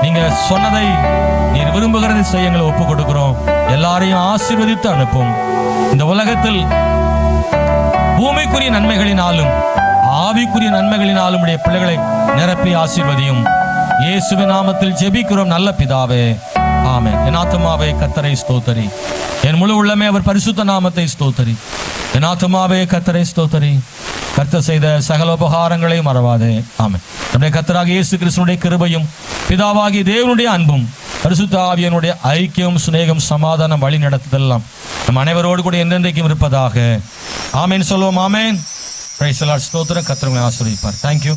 நீங்க சொன்னதை, நீர் விரும்புகிறதை செய்ய எங்களை ஒப்பு கொடுக்கிறோம். எல்லாரையும் ஆசீர்வதித்து அனுப்பும். இந்த உலகத்தில் பூமிக்குரிய நன்மைகளினாலும் ஆவிக்குரிய நன்மைகளினாலும் உடைய பிள்ளைகளை நிரப்பி ஆசீர்வதியும். இயேசுவின் நாமத்தில் ஜெபிக்கிறோம் நல்ல பிதாவே, ஆமென். என் ஆத்துமாவே கர்த்தரை ஸ்தோத்தரி, என் முழு உள்ளமே அவர் பரிசுத்த நாமத்தை ஸ்தோத்தரி. என் ஆத்துமாவே கர்த்தரை ஸ்தோத்தரி, கர்த்தர் செய்த சகல உபகாரங்களை மறவாதே. ஆமென். நம்முடைய கர்த்தராகிய இயேசு கிறிஸ்துவினுடைய கிருபையும் பிதாவாகிய தேவனுடைய அன்பும் பரிசுத்த ஆவியானுடைய ஐக்கியம், சிநேகம், சமாதானம், வழி நடத்துதெல்லாம் நம் அனைவரோடு கூட என்றென்றைக்கும் இருப்பதாக. ஆமென் சொல்லுவோம். ஆமென். Praise the Lord. ஸ்தோத்திரம். கர்த்தர் உங்களை ஆசீர்வதிப்பார். தேங்க்யூ.